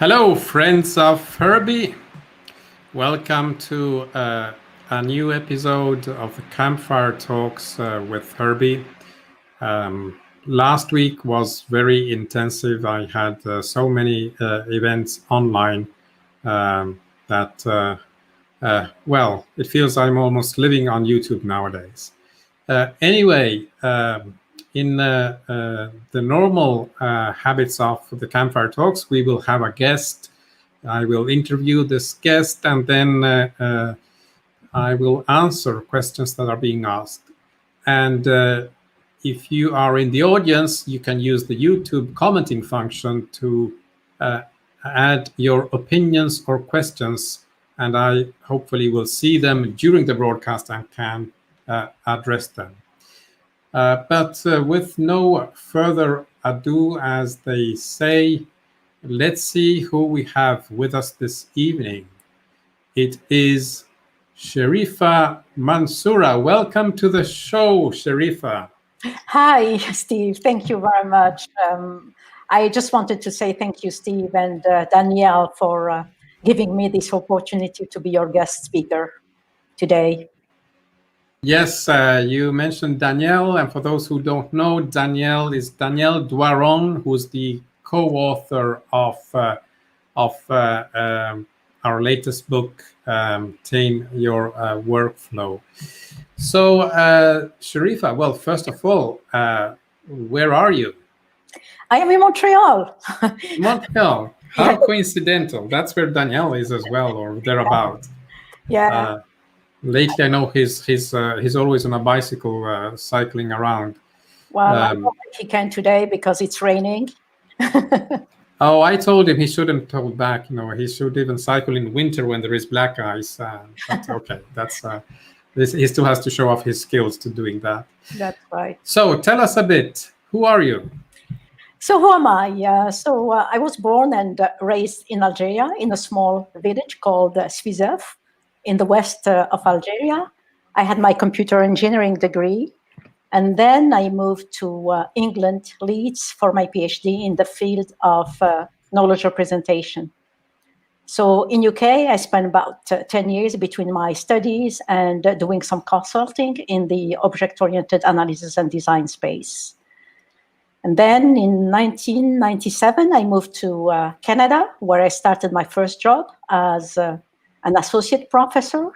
Hello, friends of Herbie. Welcome to a new episode of the Campfire Talks with Herbie. Last week was very intensive. I had so many events online that, it feels I'm almost living on YouTube nowadays. Anyway, in the normal habits of the Campfire Talks, we will have a guest. I will interview this guest, and then I will answer questions that are being asked. And if you are in the audience, you can use the YouTube commenting function to add your opinions or questions, and I hopefully will see them during the broadcast and can address them. But with no further ado, as they say, let's see who we have with us this evening. It is Cherifa Mansoura. Welcome to the show, Cherifa. Hi, Steve. Thank you very much. I just wanted to say thank you, Steve, and Danielle for giving me this opportunity to be your guest speaker today. Yes, you mentioned Danielle, and for those who don't know, Danielle is Danielle Doiron, who's the co-author of our latest book, Tame Your Workflow. So, Cherifa, well, first of all, where are you? I am in Montreal. Montreal. How coincidental. That's where Danielle is as well, or thereabout. Yeah. Lately, I know he's always on a bicycle cycling around. Well, I don't think he can today because it's raining. Oh, I told him he shouldn't hold back. He should even cycle in winter when there is black ice. But okay, that's he still has to show off his skills to doing that. That's right. So tell us a bit. Who are you? So who am I? I was born and raised in Algeria in a small village called Spizef in the west of Algeria. I had my computer engineering degree. And then I moved to England, Leeds, for my PhD in the field of knowledge representation. So in UK, I spent about 10 years between my studies and doing some consulting in the object-oriented analysis and design space. And then in 1997, I moved to Canada, where I started my first job as an associate professor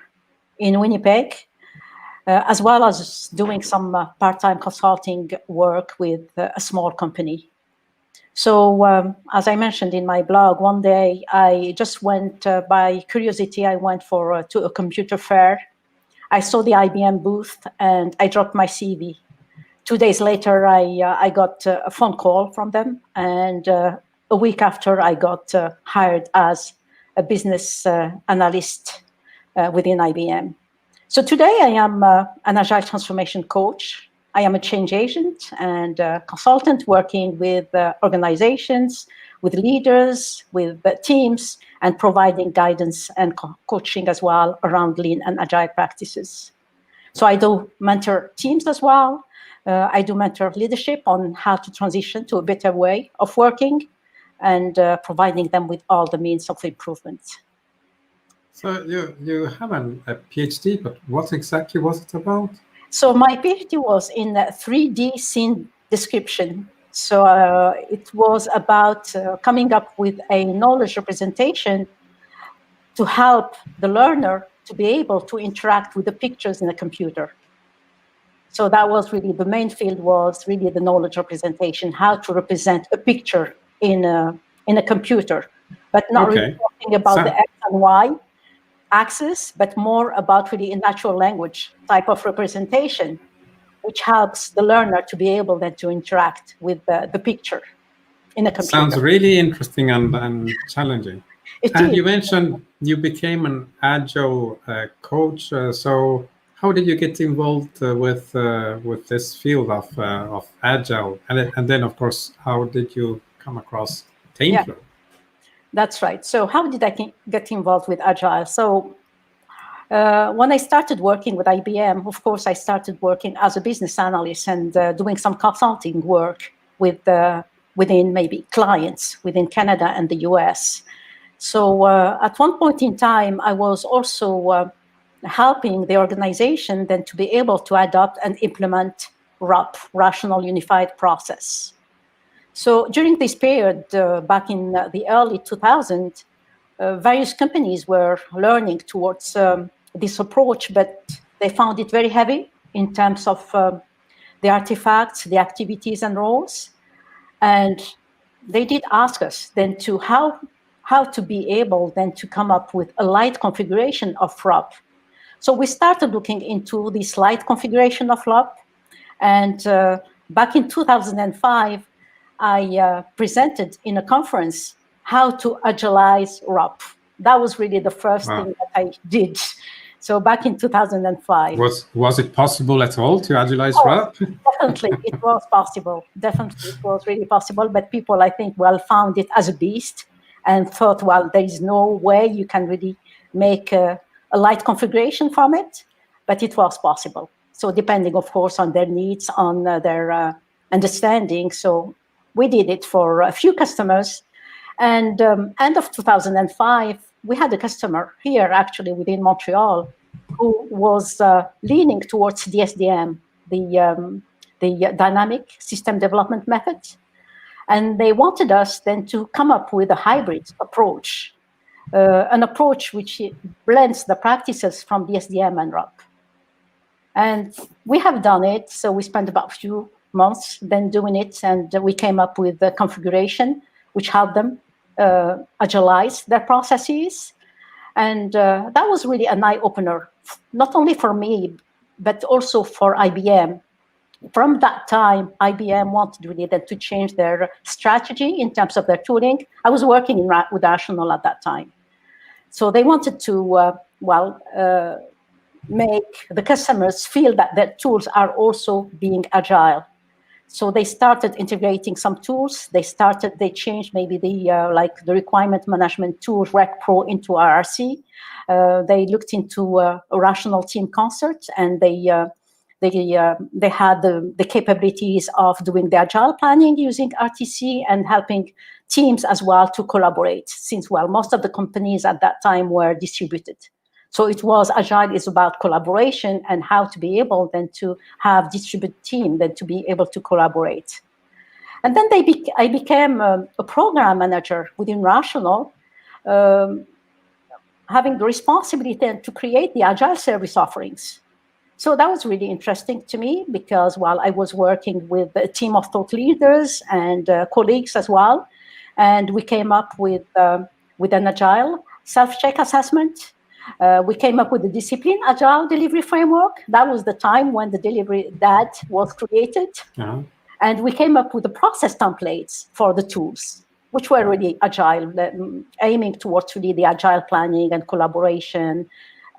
in Winnipeg, as well as doing some part-time consulting work with a small company. So as I mentioned in my blog, one day I just went by curiosity, I went to a computer fair. I saw the IBM booth and I dropped my CV. 2 days later, I got a phone call from them. And a week after, I got hired as a business analyst within IBM. So today I am an Agile transformation coach. I am a change agent and a consultant working with organizations, with leaders, with teams, and providing guidance and coaching as well around lean and agile practices. So I do mentor teams as well. I do mentor leadership on how to transition to a better way of working and providing them with all the means of improvement. So you have a PhD, but what exactly was it about? So my PhD was in 3D scene description. So it was about coming up with a knowledge representation to help the learner to be able to interact with the pictures in a computer. So that was really, the main field was really the knowledge representation, how to represent a picture in a computer, but not really talking about the X and Y axis, but more about really a natural language type of representation, which helps the learner to be able then to interact with the picture in a computer. Sounds really interesting and challenging. And you mentioned you became an Agile coach. So how did you get involved with this field of Agile? And then, of course, how did you come across TameFlow? Yeah. That's right. So how did I get involved with Agile? So when I started working with IBM, of course, I started working as a business analyst and doing some consulting work with within maybe clients within Canada and the US. So at one point in time, I was also helping the organization then to be able to adopt and implement RUP, Rational Unified Process. So during this period, back in the early 2000s, various companies were learning towards this approach, but they found it very heavy in terms of the artifacts, the activities and roles. And they did ask us then to how to be able then to come up with a light configuration of RUP. So we started looking into this light configuration of RUP. And back in 2005, I presented in a conference how to agilize RUP. That was really the first thing that I did. So back in 2005. Was it possible at all to agilize RUP? Definitely, it was possible. Definitely, it was really possible. But people, I think, found it as a beast and thought, well, there is no way you can really make a light configuration from it. But it was possible. So depending, of course, on their needs, on their understanding. So we did it for a few customers. And end of 2005, we had a customer here, actually, within Montreal, who was leaning towards DSDM, the Dynamic System Development Method. And they wanted us then to come up with a hybrid approach, an approach which blends the practices from DSDM and RUP. And we have done it. So we spent about a few months then doing it. And we came up with the configuration, which helped them agilize their processes. And that was really an eye-opener, not only for me, but also for IBM. From that time, IBM wanted really then to change their strategy in terms of their tooling. I was working with Rational at that time. So they wanted to, make the customers feel that their tools are also being agile. So they started integrating some tools. They changed maybe the requirement management tool Rec Pro into RRC. They looked into a Rational Team Concert, and they had the capabilities of doing the agile planning using RTC and helping teams as well to collaborate, since most of the companies at that time were distributed. So it was Agile is about collaboration and how to be able then to have distributed team then to be able to collaborate. And then I became a program manager within Rational, having the responsibility then to create the Agile service offerings. So that was really interesting to me because while I was working with a team of thought leaders and colleagues as well, and we came up with an Agile self-check assessment. We came up with the discipline Agile delivery framework. That was the time when the delivery that was created. Uh-huh. And we came up with the process templates for the tools, which were really Agile, aiming towards really the Agile planning and collaboration,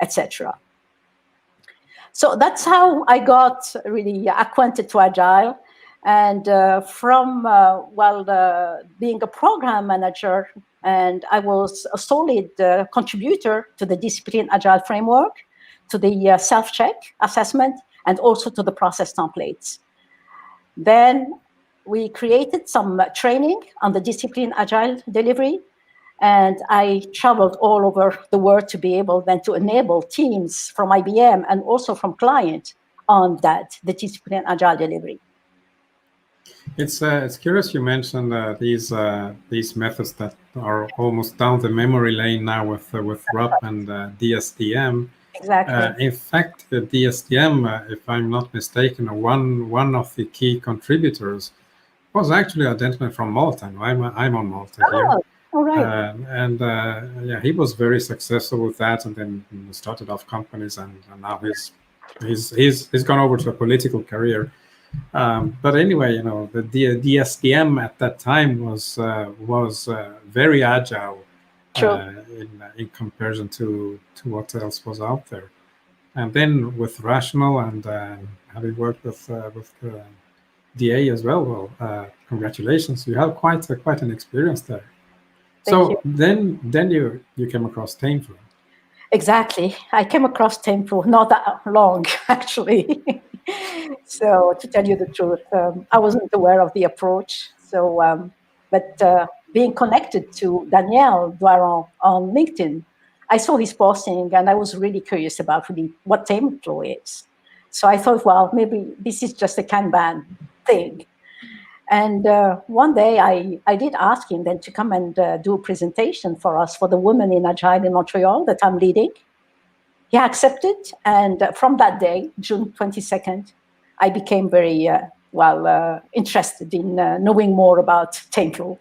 etc. So that's how I got really acquainted to Agile. And from being a program manager, and I was a solid contributor to the discipline Agile framework, to the self-check assessment, and also to the process templates. Then we created some training on the discipline Agile delivery, and I traveled all over the world to be able then to enable teams from IBM and also from client on the discipline Agile delivery. It's curious you mentioned these methods that are almost down the memory lane now with RUP and DSDM. Exactly. In fact, the DSDM, if I'm not mistaken, one of the key contributors was actually a gentleman from Malta. I'm on Malta here. All right. He was very successful with that, and then started off companies, and now he's gone over to a political career. But anyway, the DSDM at that time was very agile in comparison to what else was out there. And then with Rational and having worked with DA as well, congratulations! You have quite an experience there. Thank you. Then you came across TameFlow. Exactly. I came across TameFlow not that long, actually. So to tell you the truth, I wasn't aware of the approach. So, but being connected to Daniel Doiron on LinkedIn, I saw his posting and I was really curious about really what TameFlow is. So I thought, well, maybe this is just a Kanban thing. And one day I did ask him then to come and do a presentation for us for the Women in Agile in Montreal that I'm leading. He accepted. And from that day, June 22nd, I became very, interested in knowing more about TameFlow.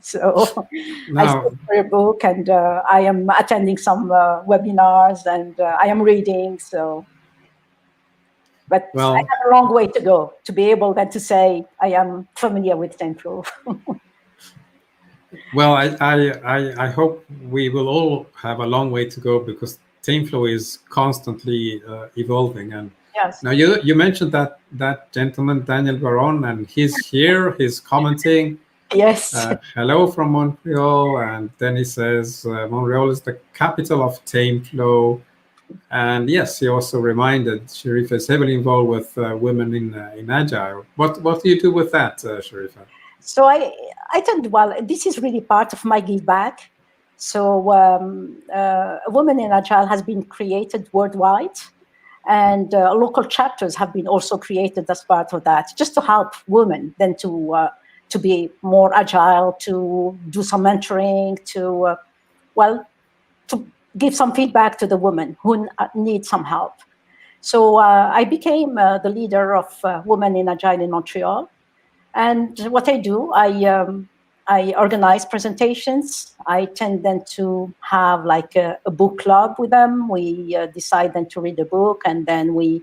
So I Now, spoke for a book and I am attending some webinars and I am reading. But I well, have a long way to go to be able then to say I am familiar with TameFlow. well, I hope we will all have a long way to go because TameFlow is constantly evolving. And Yes. now you mentioned that gentleman Daniel Baron, and he's here. He's commenting. Yes. Hello from Montreal, and then he says Montreal is the capital of TameFlow. And yes, he also reminded Cherifa is heavily involved with women in Agile. What do you do with that, Cherifa? So I thought, well, this is really part of my give back. So Women in Agile has been created worldwide, and local chapters have been also created as part of that, just to help women then to be more agile, to do some mentoring, to give some feedback to the women who need some help. So I became the leader of Women in Agile in Montreal. And what I do, I organize presentations. I tend then to have like a book club with them. We decide then to read a book, and then we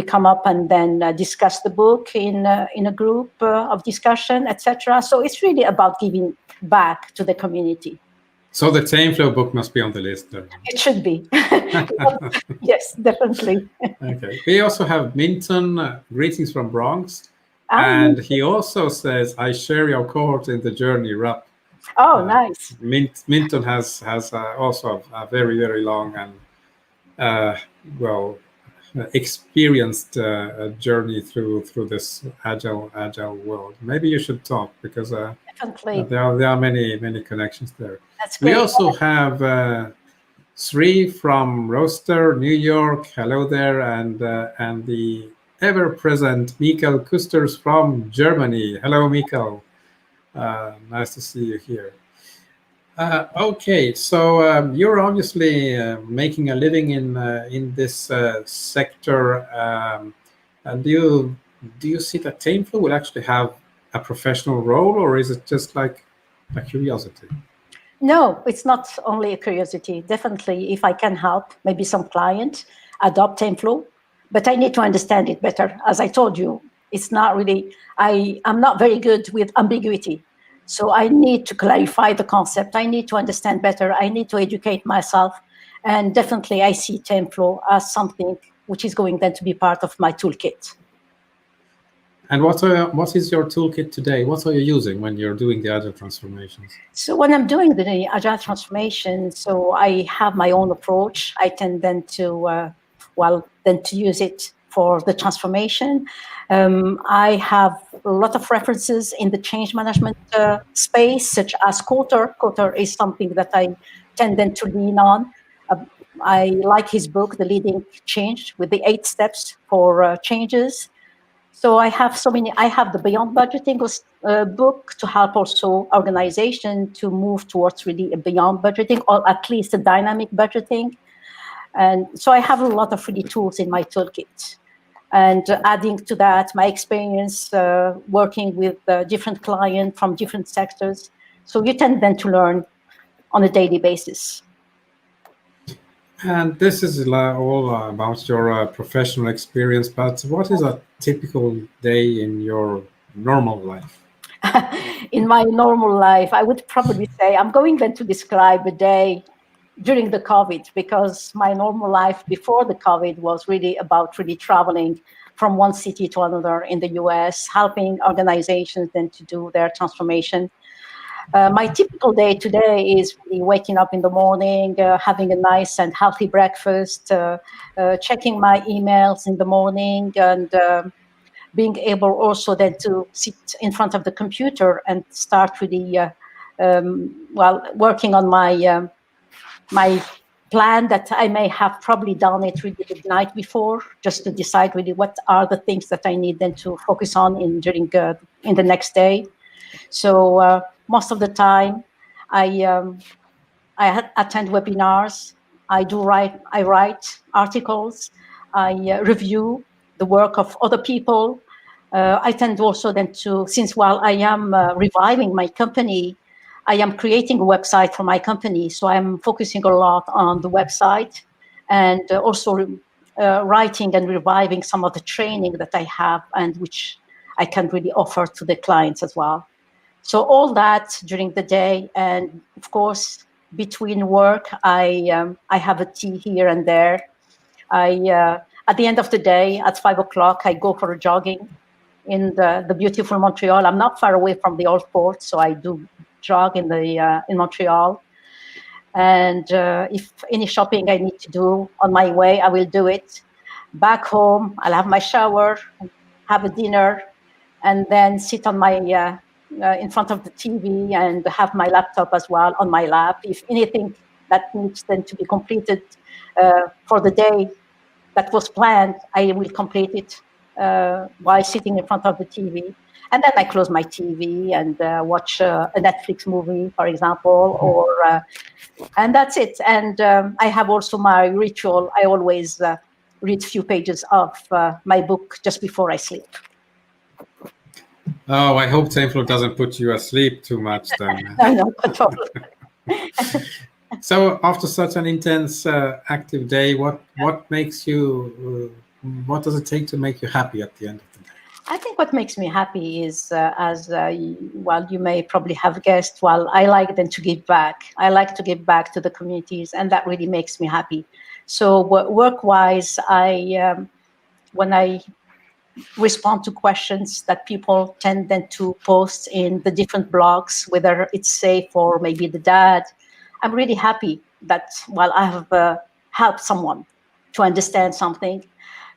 come up and then discuss the book in a group of discussion, etc. So it's really about giving back to the community. So the TameFlow book must be on the list. It should be. Yes, definitely. Okay. We also have Minton, greetings from Bronx. And he also says, I share your cohort in the journey, RUP. Oh, nice. Minton has also a very, very long and, experienced journey through this agile world. Maybe you should talk because there are many connections there. That's great. We also have Sri from Roster, New York. Hello there, and the ever-present Mikkel Kusters from Germany. Hello, Mikkel. Nice to see you here. Okay, so you're obviously making a living in this sector. And do you see that TameFlow will actually have a professional role, or is it just like a curiosity? No, it's not only a curiosity. Definitely, if I can help maybe some client adopt TameFlow, but I need to understand it better. As I told you, it's not really, I'm not very good with ambiguity. So I need to clarify the concept. I need to understand better. I need to educate myself. And definitely I see TameFlow as something which is going then to be part of my toolkit. And what is your toolkit today? What are you using when you're doing the Agile transformations? So when I'm doing the Agile transformation, so I have my own approach. I tend then to, use it for the transformation. I have a lot of references in the change management space, such as Coulter. Coulter is something that I tend then to lean on. I like his book, The Leading Change, with the 8 steps for changes. So I have I have the Beyond Budgeting book to help also organization to move towards really a beyond budgeting, or at least a dynamic budgeting. And so I have a lot of really tools in my toolkit. And adding to that, my experience working with different clients from different sectors. So you tend then to learn on a daily basis. And this is all about your professional experience, but what is a typical day in your normal life? In my normal life, I would probably say I'm going then to describe a day during the COVID, because my normal life before the COVID was really about really traveling from one city to another in the US, helping organizations then to do their transformation. My typical day today is really waking up in the morning, having a nice and healthy breakfast, checking my emails in the morning, and being able also then to sit in front of the computer and start really, working on my my plan that I may have probably done it really the night before, just to decide really what are the things that I need then to focus on in the next day. So most of the time, I attend webinars. I write articles. I review the work of other people. I tend also then to, since while I am reviving my company, I am creating a website for my company. So I'm focusing a lot on the website, and also writing and reviving some of the training that I have and which I can really offer to the clients as well. So all that during the day, and of course, between work, I have a tea here and there. At the end of the day, at 5 o'clock, I go for a jogging in the beautiful Montreal. I'm not far away from the old port, so I do jog in Montreal. And if any shopping I need to do on my way, I will do it. Back home, I'll have my shower, have a dinner, and then sit on my in front of the TV and have my laptop as well on my lap. If anything that needs then to be completed for the day that was planned, I will complete it while sitting in front of the TV. And then I close my TV and watch a Netflix movie, for example, or and that's it. And I have also my ritual. I always read a few pages of my book just before I sleep. Oh, I hope TameFlow doesn't put you asleep too much then. No, not at all. So after such an intense, active day, what makes you? What does it take to make you happy at the end of the day? I think what makes me happy is, you may probably have guessed, I like then to give back. I like to give back to the communities, and that really makes me happy. So work-wise, when I respond to questions that people tend then to post in the different blogs, whether it's safe or maybe the dad, I'm really happy that I have helped someone to understand something.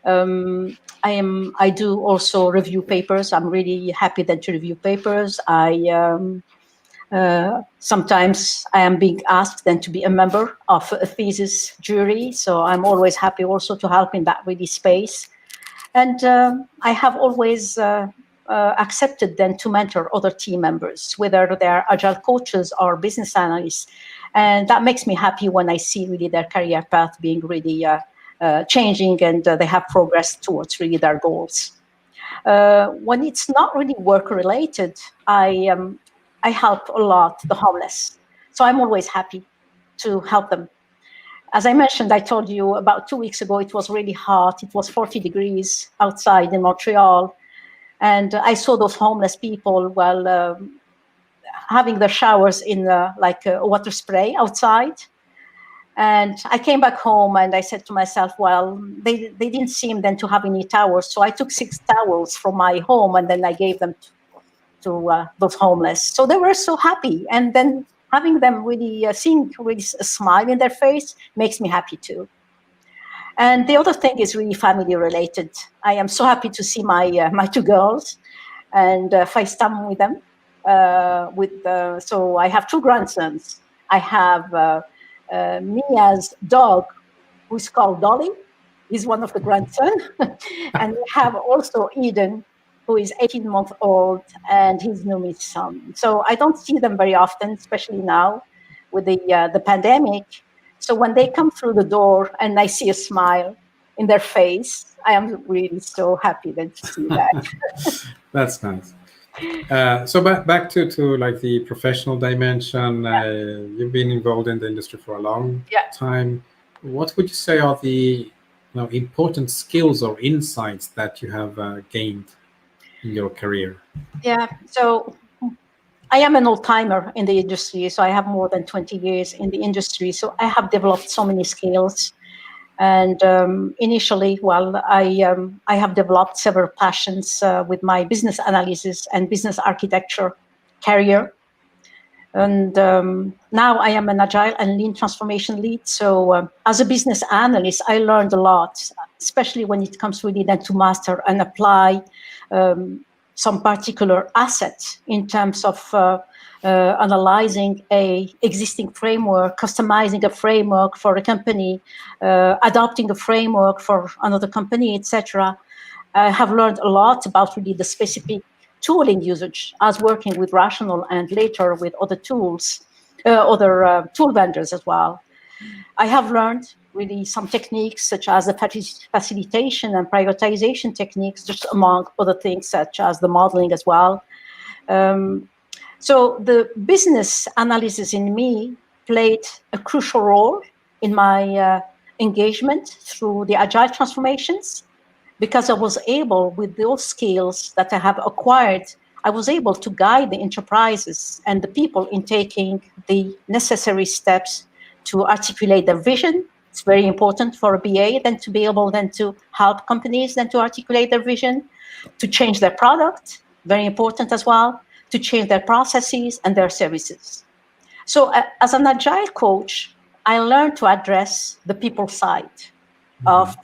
I do also review papers. I'm really happy that to review papers. Sometimes I am being asked then to be a member of a thesis jury. So I'm always happy also to help in that really space. And I have always accepted then to mentor other team members, whether they're agile coaches or business analysts. And that makes me happy when I see really their career path being really changing, and they have progressed towards really their goals. When it's not really work related, I help a lot the homeless. So I'm always happy to help them. As I mentioned, I told you about 2 weeks ago, it was really hot. It was 40 degrees outside in Montreal. And I saw those homeless people having their showers in water spray outside. And I came back home and I said to myself, they didn't seem then to have any towels. So I took 6 towels from my home and then I gave them to those homeless. So they were so happy. And then having them really, seeing really a smile in their face makes me happy too. And the other thing is really family related. I am so happy to see my 2 girls and FaceTime with them. So I have 2 grandsons. I have Mia's dog, who's called Dolly. He's one of the grandsons. And we have also Eden, who is 18 months old, and his name is Son. So I don't see them very often, especially now with the pandemic. So when they come through the door and I see a smile in their face, I am really so happy then to see that. That's nice. So back to like the professional dimension. You've been involved in the industry for a long time. What would you say are the important skills or insights that you have gained in your career? Yeah, so I am an old timer in the industry, so I have more than 20 years in the industry. So I have developed so many skills. And initially, I have developed several passions with my business analysis and business architecture career. And now I am an Agile and Lean transformation lead. So as a business analyst, I learned a lot, especially when it comes really then to master and apply some particular assets in terms of analyzing a existing framework, customizing a framework for a company, adopting a framework for another company, etc. I have learned a lot about really the specific tooling usage as working with Rational and later with other tools, other tool vendors as well. I have learned really some techniques such as the facilitation and prioritization techniques, just among other things such as the modeling as well. So the business analysis in me played a crucial role in my engagement through the Agile transformations, because I was able, with those skills that I have acquired, I was able to guide the enterprises and the people in taking the necessary steps to articulate their vision. It's very important for a BA then to be able then to help companies then to articulate their vision, to change their product, very important as well, to change their processes and their services. So as an Agile coach, I learned to address the people side of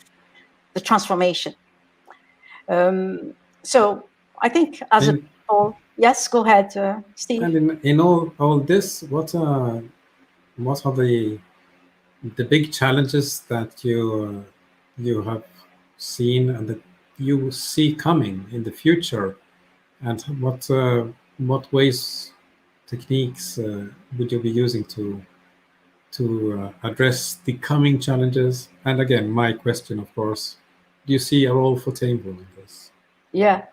the transformation. So I think as a people, yes, go ahead, Steve. And in all this, what are the big challenges that you have seen and that you see coming in the future, and what ways, techniques would you be using to address the coming challenges? And again, my question, of course, do you see a role for TameFlow in this? Yeah.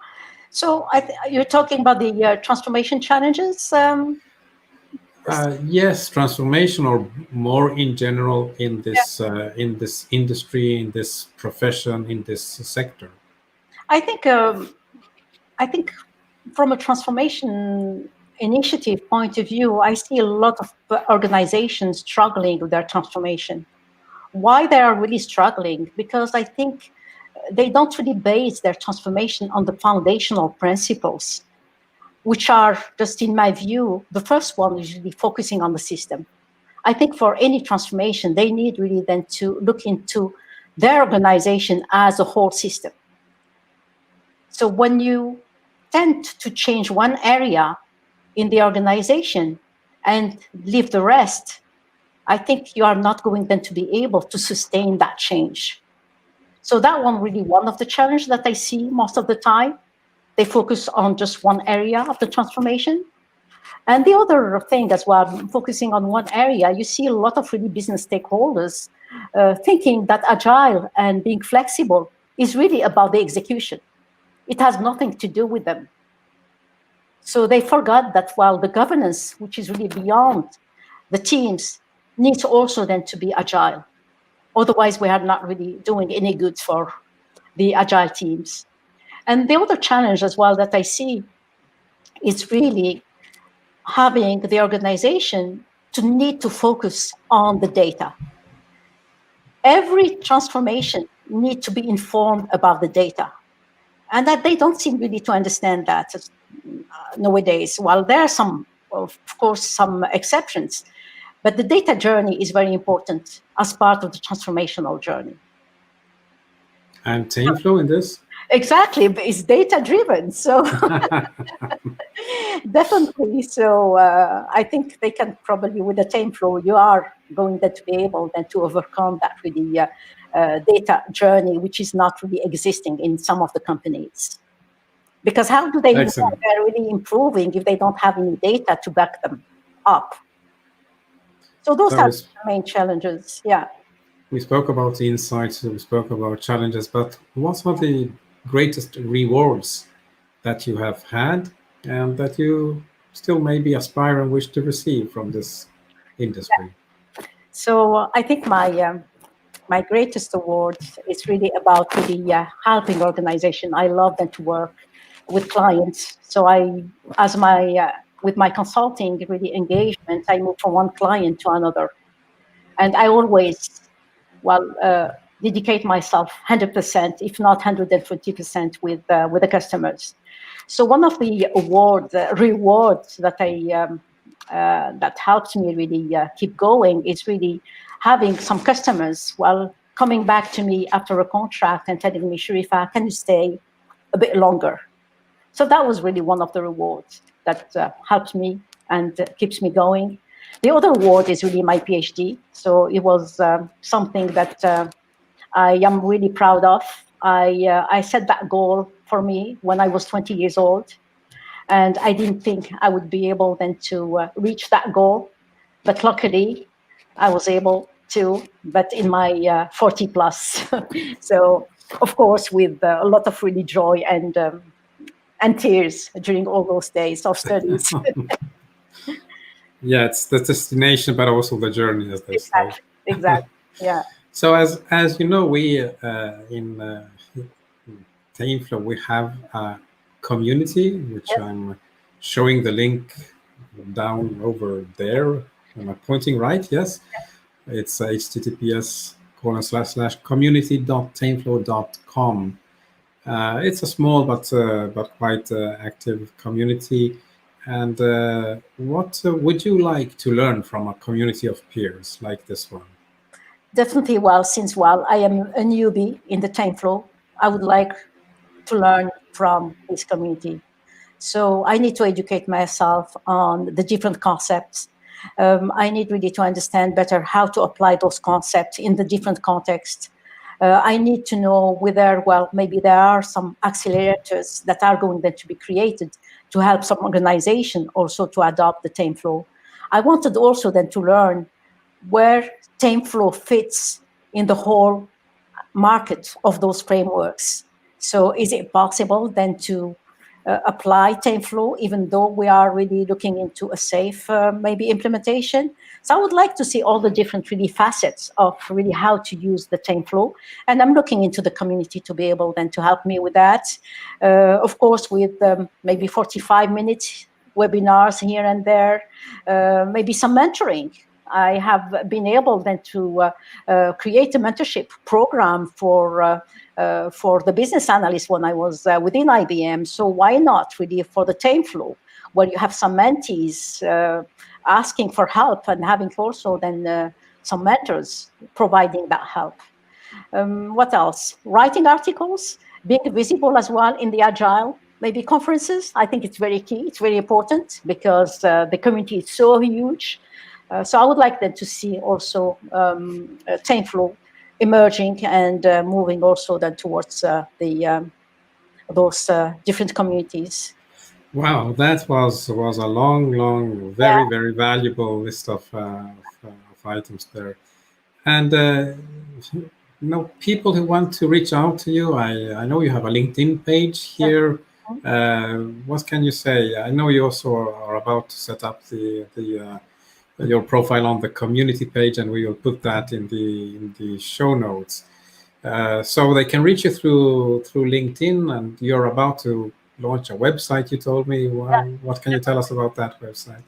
So you're talking about the transformation challenges? Yes, transformation, or more in general in this industry, in this profession, in this sector. I think from a transformation initiative point of view, I see a lot of organizations struggling with their transformation. Why they are really struggling? Because I think they don't really base their transformation on the foundational principles, which are, just in my view, the first one is really focusing on the system. I think for any transformation, they need really then to look into their organization as a whole system. So when you tend to change one area in the organization and leave the rest, I think you are not going then to be able to sustain that change. So that one really one of the challenges that I see most of the time. They focus on just one area of the transformation. And the other thing as well, focusing on one area, you see a lot of really business stakeholders thinking that Agile and being flexible is really about the execution. It has nothing to do with them. So they forgot that while the governance, which is really beyond the teams, needs also then to be Agile. Otherwise, we are not really doing any good for the Agile teams. And the other challenge as well that I see is really having the organization to need to focus on the data. Every transformation needs to be informed about the data. And that they don't seem really to understand that nowadays. While there are some, of course, some exceptions, but the data journey is very important as part of the transformational journey. And TameFlow in this? Exactly, but it's data-driven, so definitely. So I think they can probably, with the TameFlow, you are going to be able then to overcome that with the data journey, which is not really existing in some of the companies. Because how do they know they're really improving if they don't have any data to back them up? So those are the main challenges, yeah. We spoke about the insights, we spoke about challenges, but what are the greatest rewards that you have had and that you still maybe aspire and wish to receive from this industry? Yeah. So I think my greatest award is really about really helping organization. I love them to work with clients. So with my consulting really engagement, I move from one client to another. And I always, dedicate myself 100%, if not 120% with the customers. So one of the rewards that I that helps me really keep going is really having some customers, well, coming back to me after a contract and telling me, Cherifa, can you stay a bit longer? So that was really one of the rewards that helps me and keeps me going. The other reward is really my PhD. So it was something that I am really proud of. I set that goal for me when I was 20 years old. And I didn't think I would be able then to reach that goal. But luckily, I was able to, but in my 40 plus. So, of course, with a lot of really joy and tears during all those days of studies. Yeah, it's the destination, but also the journey, as they say. Exactly. Yeah. So as you know, we in TameFlow, we have a community, which Yes. I'm showing the link down over there. Am I pointing right? Yes. It's https://community.tameflow.com. It's a small but quite active community. And what would you like to learn from a community of peers like this one? Definitely, since I am a newbie in the TameFlow, I would like to learn from this community. So I need to educate myself on the different concepts. I need really to understand better how to apply those concepts in the different contexts. I need to know whether, maybe there are some accelerators that are going then to be created to help some organization also to adopt the TameFlow. I wanted also then to learn where TameFlow fits in the whole market of those frameworks. So is it possible then to apply TameFlow, even though we are really looking into a safe maybe implementation? So I would like to see all the different really facets of really how to use the TameFlow. And I'm looking into the community to be able then to help me with that. Of course, with maybe 45 minutes webinars here and there, maybe some mentoring. I have been able then to create a mentorship program for the business analyst when I was within IBM. So why not really for the TameFlow, where you have some mentees asking for help and having also then some mentors providing that help. What else? Writing articles, being visible as well in the Agile, maybe conferences. I think it's very key. It's very important because the community is so huge. So I would like them to see also TameFlow emerging and moving also then towards those different communities. Wow, that was a long, very valuable list of items there. And people who want to reach out to you, I know you have a LinkedIn page here. What can you say? I know you also are about to set up your profile on the community page, and we will put that in the show notes. So they can reach you through LinkedIn, and you're about to launch a website, you told me. What can you tell us about that website?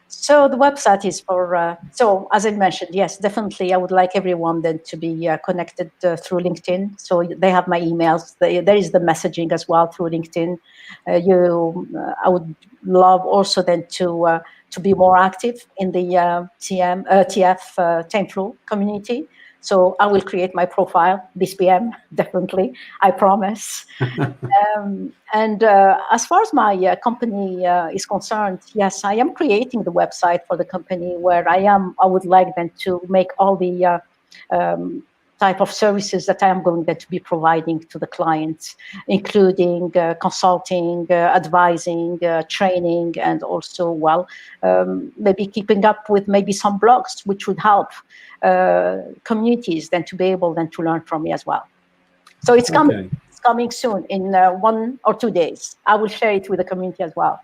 So the website is for, so as I mentioned, yes, definitely I would like everyone then to be connected through LinkedIn. So they have my emails. There is the messaging as well through LinkedIn. I would love also then to be more active in the TF TameFlow community. So I will create my profile this PM, definitely, I promise. And as far as my company is concerned, yes, I am creating the website for the company where I would like them to make all the type of services that I am going to be providing to the clients, including consulting, advising, training, and also, maybe keeping up with maybe some blogs, which would help communities then to be able then to learn from me as well. So it's coming. Okay. It's coming soon in 1 or 2 days. I will share it with the community as well.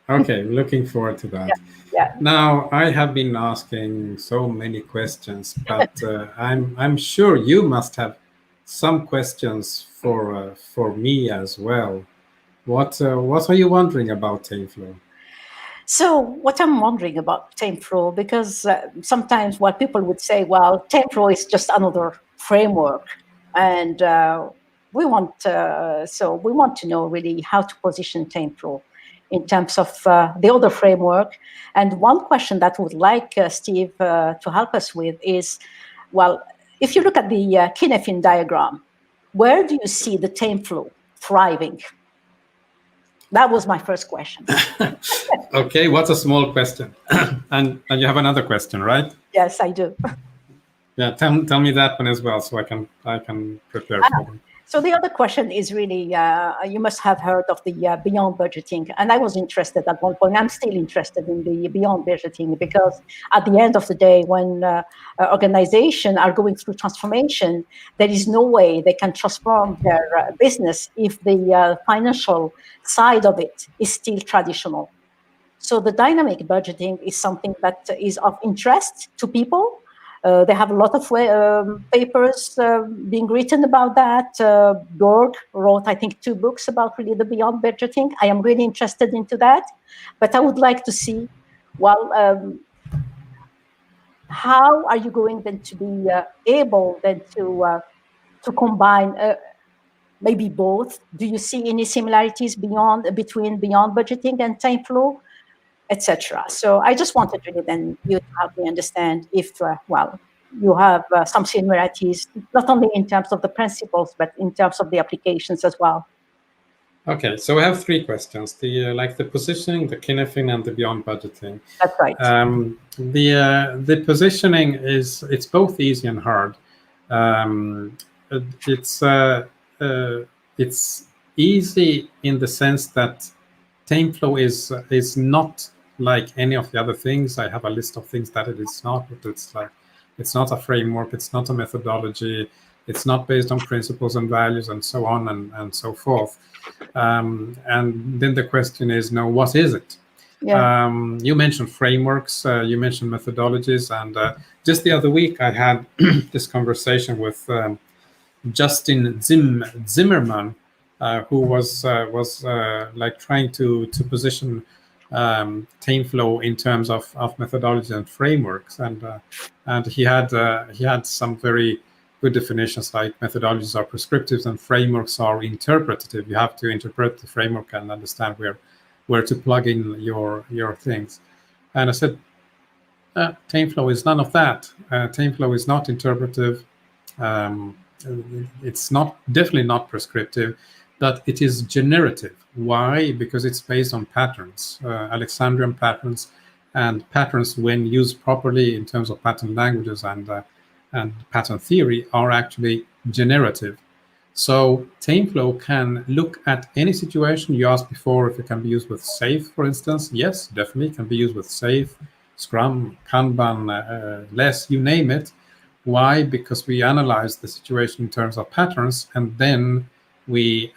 Okay, looking forward to that. Yeah. Now, I have been asking so many questions, but I'm sure you must have some questions for me as well. What are you wondering about TameFlow? So what I'm wondering about TameFlow, because sometimes what people would say, well, TameFlow is just another framework, and we want to know really how to position TameFlow in terms of the other framework. And one question that I would like Steve to help us with is, well, if you look at the Cynefin diagram, where do you see the TameFlow thriving? That was my first question. Okay, what's a small question? and you have another question, right? Yes, I do. Yeah, tell me that one as well, so I can prepare for them. So the other question is really, you must have heard of the beyond budgeting. And I was interested at one point, I'm still interested in the beyond budgeting, because at the end of the day, when organizations are going through transformation, there is no way they can transform their business if the financial side of it is still traditional. So the dynamic budgeting is something that is of interest to people. They have a lot of papers being written about that. Borg wrote, I think, 2 books about really the beyond budgeting. I am really interested into that. But I would like to see, well, how are you going then to be able then to combine maybe both? Do you see any similarities between beyond budgeting and TameFlow, etc.? So I just wanted really then you to help me understand if, well, you have some similarities, not only in terms of the principles, but in terms of the applications as well. Okay, so we have 3 questions: the positioning, the Cynefin, and the beyond budgeting. That's right. The positioning it's both easy and hard. It's easy in the sense that TameFlow is not like any of the other things. I have a list of things that it is not, but it's not a framework, it's not a methodology, it's not based on principles and values and so on and so forth. And then the question is, no, what is it? Yeah. You mentioned frameworks, you mentioned methodologies, and just the other week I had this conversation with Justin Zimmerman, who was like trying to position TameFlow in terms of methodology and frameworks, and he had some very good definitions, like methodologies are prescriptive and frameworks are interpretative. You have to interpret the framework and understand where to plug in your things. And I said, TameFlow is none of that. TameFlow is not interpretive. It's definitely not prescriptive, but it is generative. Why? Because it's based on patterns, Alexandrian patterns, and patterns, when used properly in terms of pattern languages and pattern theory, are actually generative. So TameFlow can look at any situation. You asked before if it can be used with SAFe, for instance. Yes, definitely it can be used with SAFe, Scrum, Kanban, LESS, you name it. Why? Because we analyze the situation in terms of patterns, and then we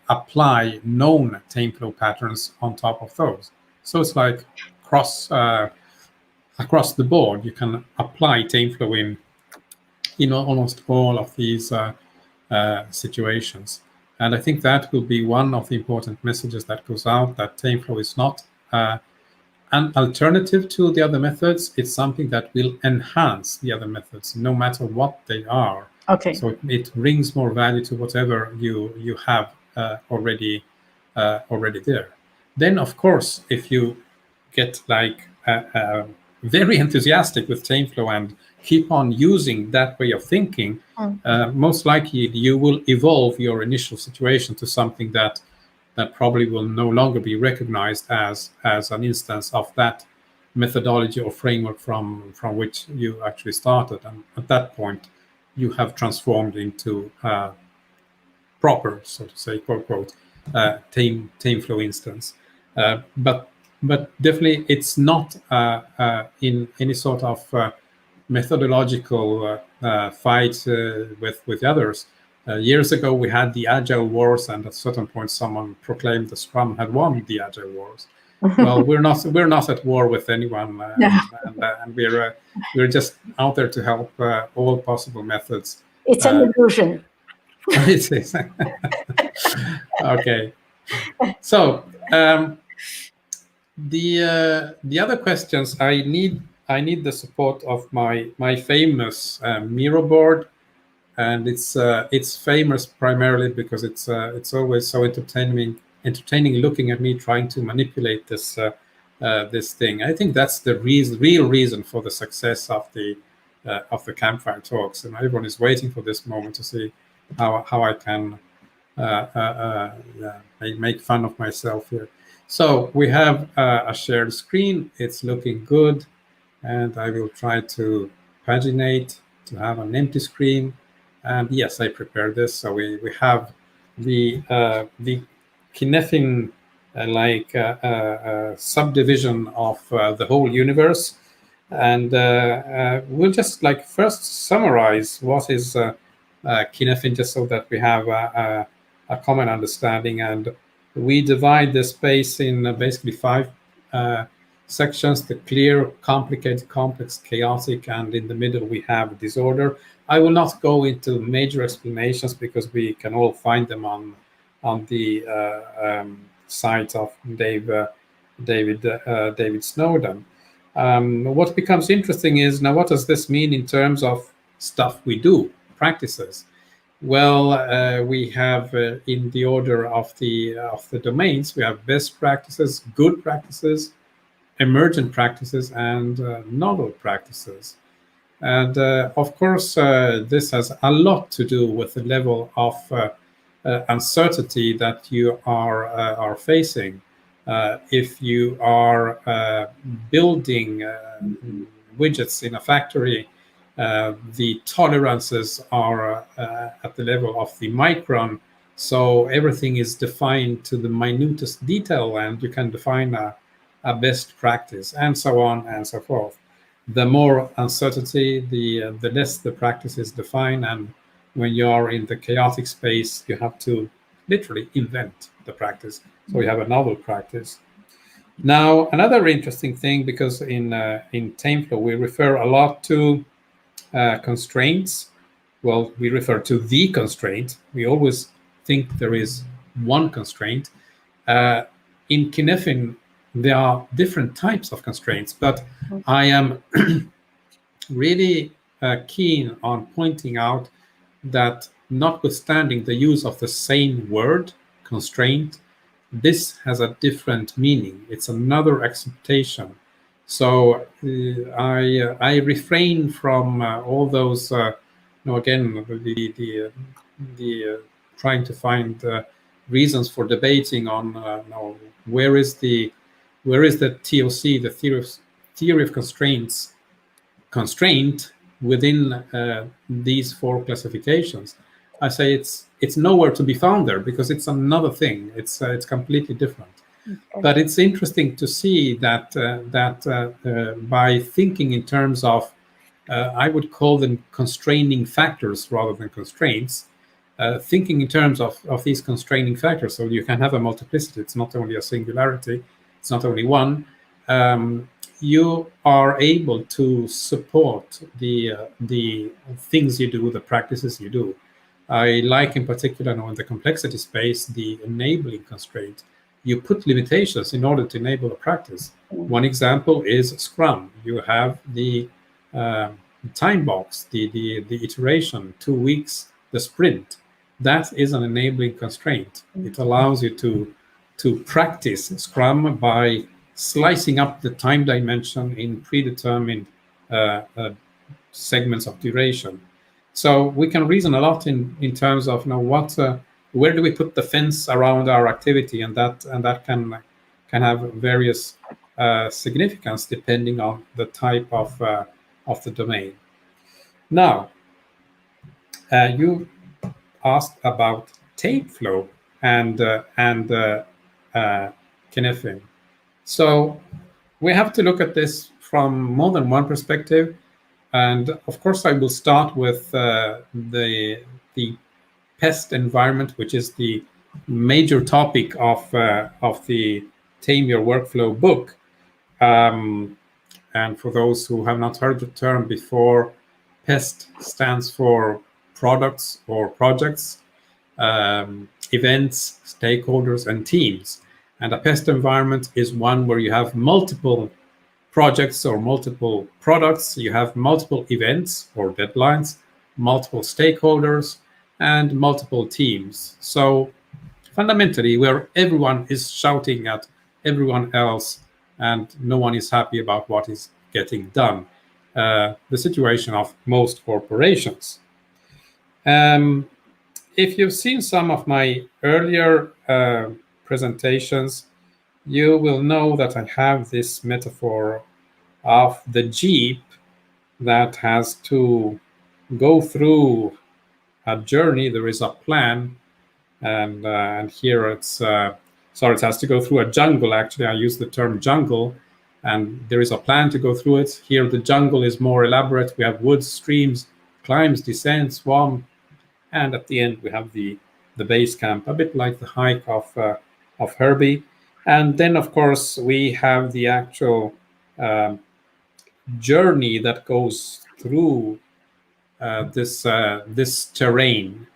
apply known TameFlow patterns on top of those. So it's like across the board, you can apply TameFlow in almost all of these situations. And I think that will be one of the important messages that goes out, that TameFlow is not an alternative to the other methods. It's something that will enhance the other methods, no matter what they are. Okay. So it brings more value to whatever you have already there. Then, of course, if you get like very enthusiastic with TameFlow and keep on using that way of thinking, most likely you will evolve your initial situation to something that probably will no longer be recognized as an instance of that methodology or framework from which you actually started. And at that point, you have transformed into proper, so to say, quote, quote, TameFlow instance. But definitely it's not in any sort of methodological fight with others. Years ago, we had the Agile wars, and at a certain point, someone proclaimed the Scrum had won the Agile wars. Well, we're not at war with anyone, and we're just out there to help all possible methods. It's an illusion. It is. Okay. So the other questions, I need the support of my famous Miro board. And it's famous primarily because it's always so entertaining entertaining looking at me trying to manipulate this this thing. I think that's the real reason for the success of the Campfire talks, and everyone is waiting for this moment to see how I can make fun of myself here. So we have a shared screen. It's looking good, and I will try to paginate to have an empty screen. And yes, I prepared this. So we have the Cynefin subdivision of the whole universe, and we'll just first summarize what is Cynefin, just so that we have a common understanding. And we divide the space in basically 5 sections: the clear, complicated, complex, chaotic, and in the middle we have disorder. I will not go into major explanations because we can all find them on the site of David Snowden. What becomes interesting is, now, what does this mean in terms of stuff we do, practices? Well, we have in the order of the domains, we have best practices, good practices, emergent practices, and novel practices. And of course, this has a lot to do with the level of uncertainty that you are facing. If you are building widgets in a factory, the tolerances are at the level of the micron, so everything is defined to the minutest detail, and you can define a best practice, and so on and so forth. The more uncertainty, the less the practice is defined, and when you are in the chaotic space, you have to literally invent the practice. So you have a novel practice. Now, another interesting thing, because in TameFlow we refer a lot to constraints. Well, we refer to the constraint. We always think there is one constraint. In Cynefin, there are different types of constraints, but I am really keen on pointing out that, notwithstanding the use of the same word, constraint, this has a different meaning. It's another acceptation. So I refrain from all those, again, the trying to find reasons for debating on where is the TOC, the theory of constraints, constraint within these 4 classifications. I say it's nowhere to be found there, because it's another thing. It's completely different. Okay. But it's interesting to see that by thinking in terms of, I would call them constraining factors rather than constraints, thinking in terms of these constraining factors, so you can have a multiplicity. It's not only a singularity. It's not only one. You are able to support the things you do, the practices you do. I like, in particular, in the complexity space, the enabling constraint. You put limitations in order to enable a practice. One example is Scrum. You have the time box, the iteration, 2 weeks, the sprint. That is an enabling constraint. It allows you to practice Scrum by slicing up the time dimension in predetermined segments of duration. So we can reason a lot in terms of where do we put the fence around our activity, and that can have various significance depending on the type of the domain. Now, you asked about TameFlow and Cynefin. So we have to look at this from more than one perspective. And of course, I will start with the Pest Environment, which is the major topic of the Tame Your Workflow book. And for those who have not heard the term before, PEST stands for products or projects, events, stakeholders, and teams. And a pest environment is one where you have multiple projects or multiple products, you have multiple events or deadlines, multiple stakeholders, and multiple teams. So fundamentally where everyone is shouting at everyone else and no one is happy about what is getting done. The situation of most corporations. If you've seen some of my earlier presentations, you will know that I have this metaphor of the Jeep that has to go through a journey. There is a plan, and here it's sorry, it has to go through a jungle. Actually, I use the term jungle, and there is a plan to go through it. Here, the jungle is more elaborate. We have woods, streams, climbs, descents, swamp, and at the end we have the base camp, a bit like the hike of Herbie. And then, of course, we have the actual journey that goes through this terrain.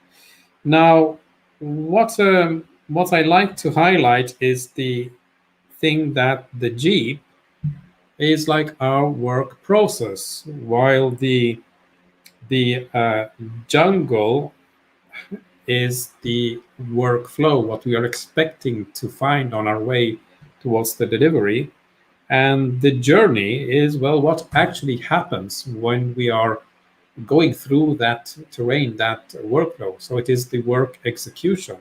Now, what I like to highlight is the thing that the Jeep is like our work process, while the jungle is the workflow, what we are expecting to find on our way towards the delivery. And the journey is, well, what actually happens when we are going through that terrain, that workflow. So it is the work execution.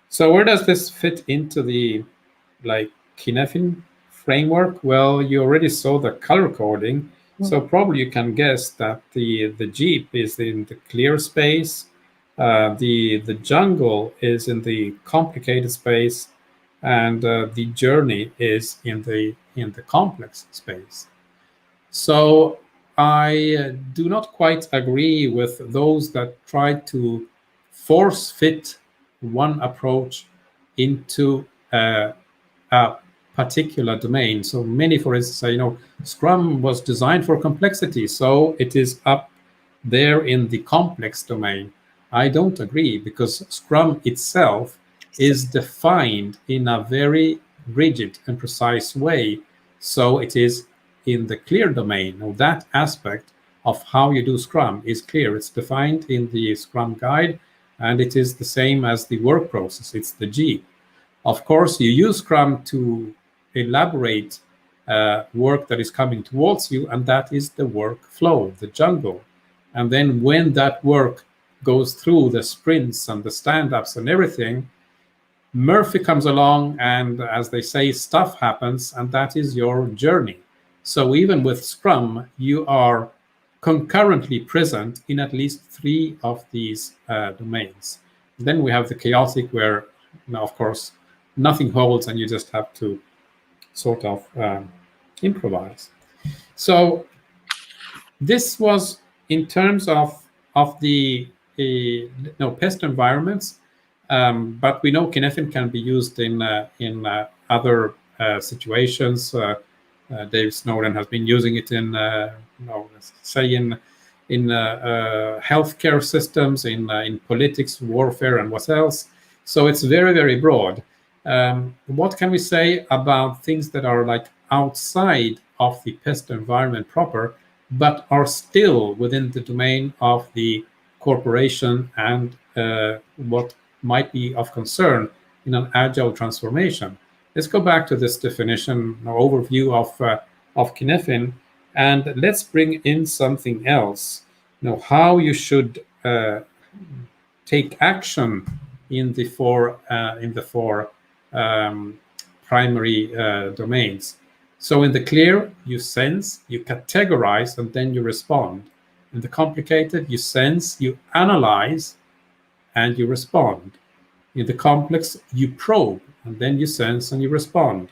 So where does this fit into the Cynefin framework? Well, you already saw the color coding. So probably you can guess that the Jeep is in the clear space, the jungle is in the complicated space, and the journey is in the complex space. So I do not quite agree with those that try to force fit one approach into a particular domain. So many, for instance, say, Scrum was designed for complexity, so it is up there in the complex domain. I don't agree, because Scrum itself is defined in a very rigid and precise way. So it is in the clear domain. Now, that aspect of how you do Scrum is clear. It's defined in the Scrum guide, and it is the same as the work process. It's the Jeep. Of course, you use Scrum to elaborate work that is coming towards you, and that is the workflow, the jungle. And then when that work goes through the sprints and the stand-ups and everything, Murphy comes along, and as they say, stuff happens, and that is your journey. So even with Scrum, you are concurrently present in at least 3 of these domains. Then we have the chaotic, where, of course, nothing holds, and you just have to sort of improvise. So this was in terms of the pest environments, but we know Cynefin can be used in other situations. Dave Snowden has been using it in, say, in healthcare systems, in politics, warfare, and what else. So it's very, very broad. What can we say about things that are like outside of the pest environment proper, but are still within the domain of the corporation and what might be of concern in an agile transformation? Let's go back to this definition or overview of Cynefin, and let's bring in something else. How you should take action in the four primary domains. So in the clear, you sense, you categorize, and then you respond. In the complicated, you sense, you analyze, and you respond. In the complex, you probe, and then you sense and you respond.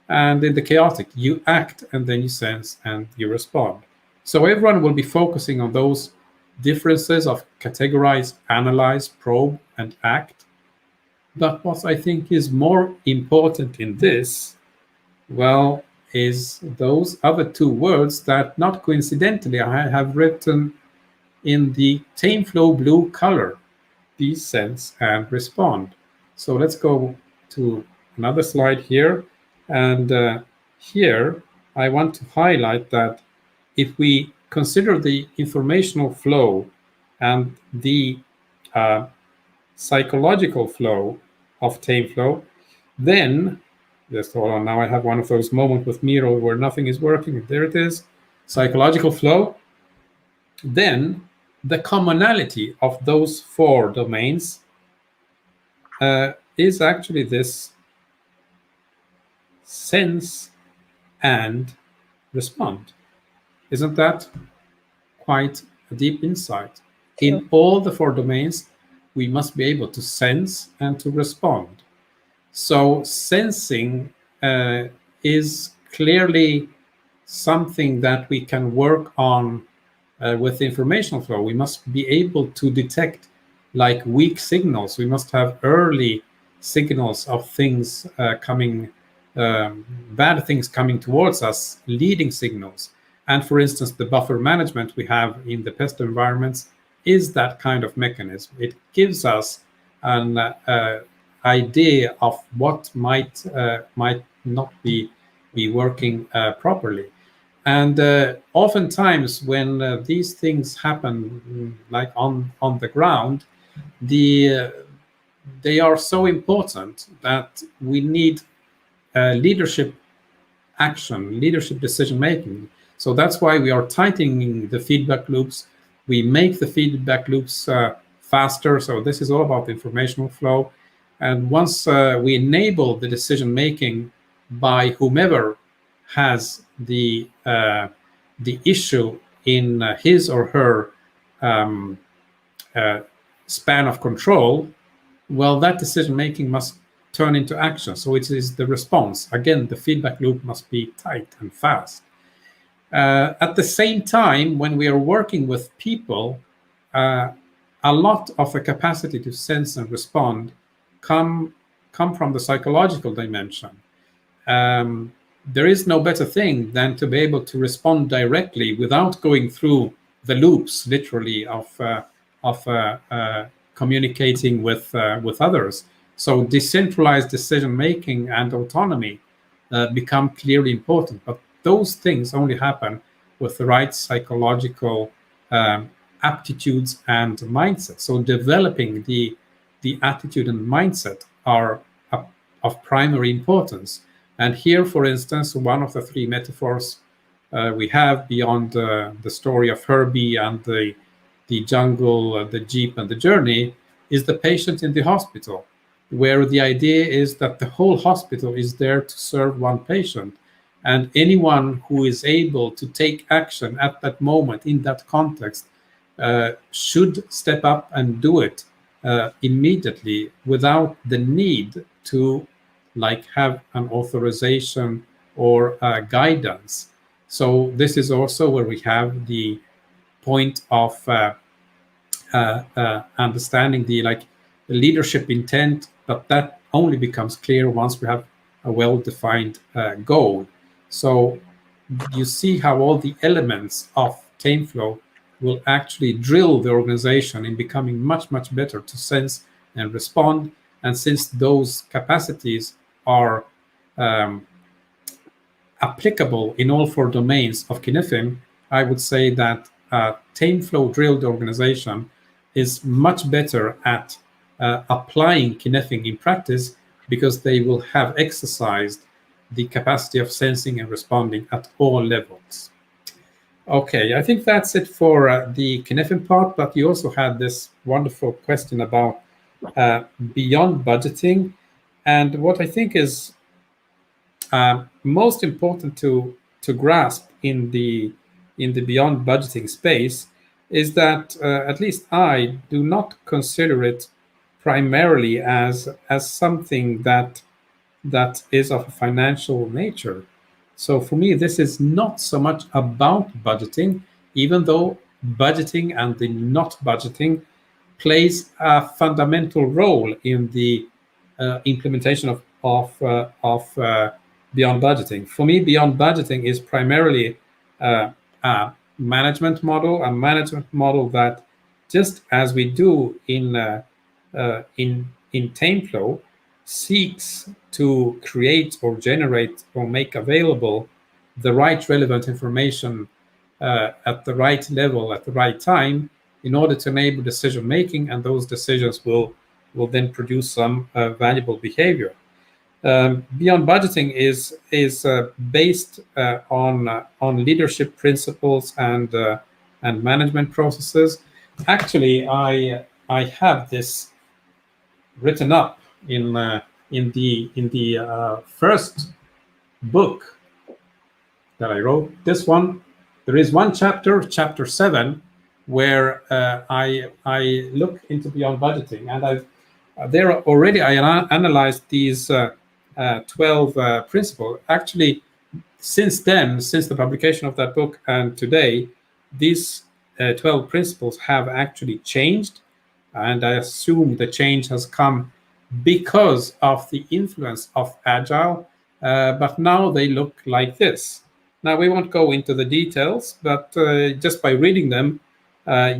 And in the chaotic, you act, and then you sense and you respond. So everyone will be focusing on those differences of categorize, analyze, probe, and act. But what I think is more important in this, well, is those other 2 words that, not coincidentally, I have written in the TameFlow blue color: be, sense, and respond. So let's go to another slide here. And here I want to highlight that if we consider the informational flow and the psychological flow, of TameFlow. Then, just hold on, now I have one of those moments with Miro where nothing is working. There it is, psychological flow. Then the commonality of those 4 domains is actually this sense and respond. Isn't that quite a deep insight? In all the 4 domains, we must be able to sense and to respond. So sensing is clearly something that we can work on with information flow. We must be able to detect like weak signals. We must have early signals of things coming, bad things coming towards us, leading signals. And for instance, the buffer management we have in the pest environments is that kind of mechanism. It gives us an idea of what might not be working properly. And oftentimes when these things happen like on the ground, they are so important that we need leadership action, leadership decision making. So that's why we are tightening the feedback loops. We make the feedback loops faster. So this is all about informational flow. And once we enable the decision making by whomever has the issue in his or her span of control, well, that decision making must turn into action. So it is the response. Again, the feedback loop must be tight and fast. At the same time, when we are working with people, a lot of the capacity to sense and respond come from the psychological dimension. There is no better thing than to be able to respond directly without going through the loops, literally, of communicating with others. So decentralized decision making and autonomy become clearly important. But those things only happen with the right psychological aptitudes and mindset. So developing the attitude and mindset are of primary importance. And here, for instance, one of the 3 metaphors we have beyond the story of Herbie and the jungle, the jeep, and the journey is the patient in the hospital, where the idea is that the whole hospital is there to serve one patient. And anyone who is able to take action at that moment in that context should step up and do it immediately without the need to have an authorization or guidance. So this is also where we have the point of understanding the leadership intent, but that only becomes clear once we have a well-defined goal. So you see how all the elements of TameFlow will actually drill the organization in becoming much, much better to sense and respond. And since those capacities are applicable in all 4 domains of Cynefin, I would say that TameFlow drilled organization is much better at applying Cynefin in practice because they will have exercised the capacity of sensing and responding at all levels. Okay, I think that's it for the Cynefin part, but you also had this wonderful question about beyond budgeting. And what I think is most important to grasp in the beyond budgeting space is that at least I do not consider it primarily as something that is of a financial nature. So for me, this is not so much about budgeting, even though budgeting and the not budgeting plays a fundamental role in the implementation of beyond budgeting. For me, beyond budgeting is primarily a management model that, just as we do in TameFlow, seeks to create or generate or make available the right relevant information at the right level at the right time in order to enable decision making, and those decisions will will then produce some valuable behavior. Beyond budgeting is based on leadership principles and management processes. Actually, I have this written up in the first book that I wrote. This one, there is one chapter, chapter 7, where I look into beyond budgeting, and there already I analyzed these 12 principles. Actually, since then, since the publication of that book and today, these 12 principles have actually changed, and I assume the change has come because of the influence of Agile, but now they look like this. Now, we won't go into the details, but just by reading them,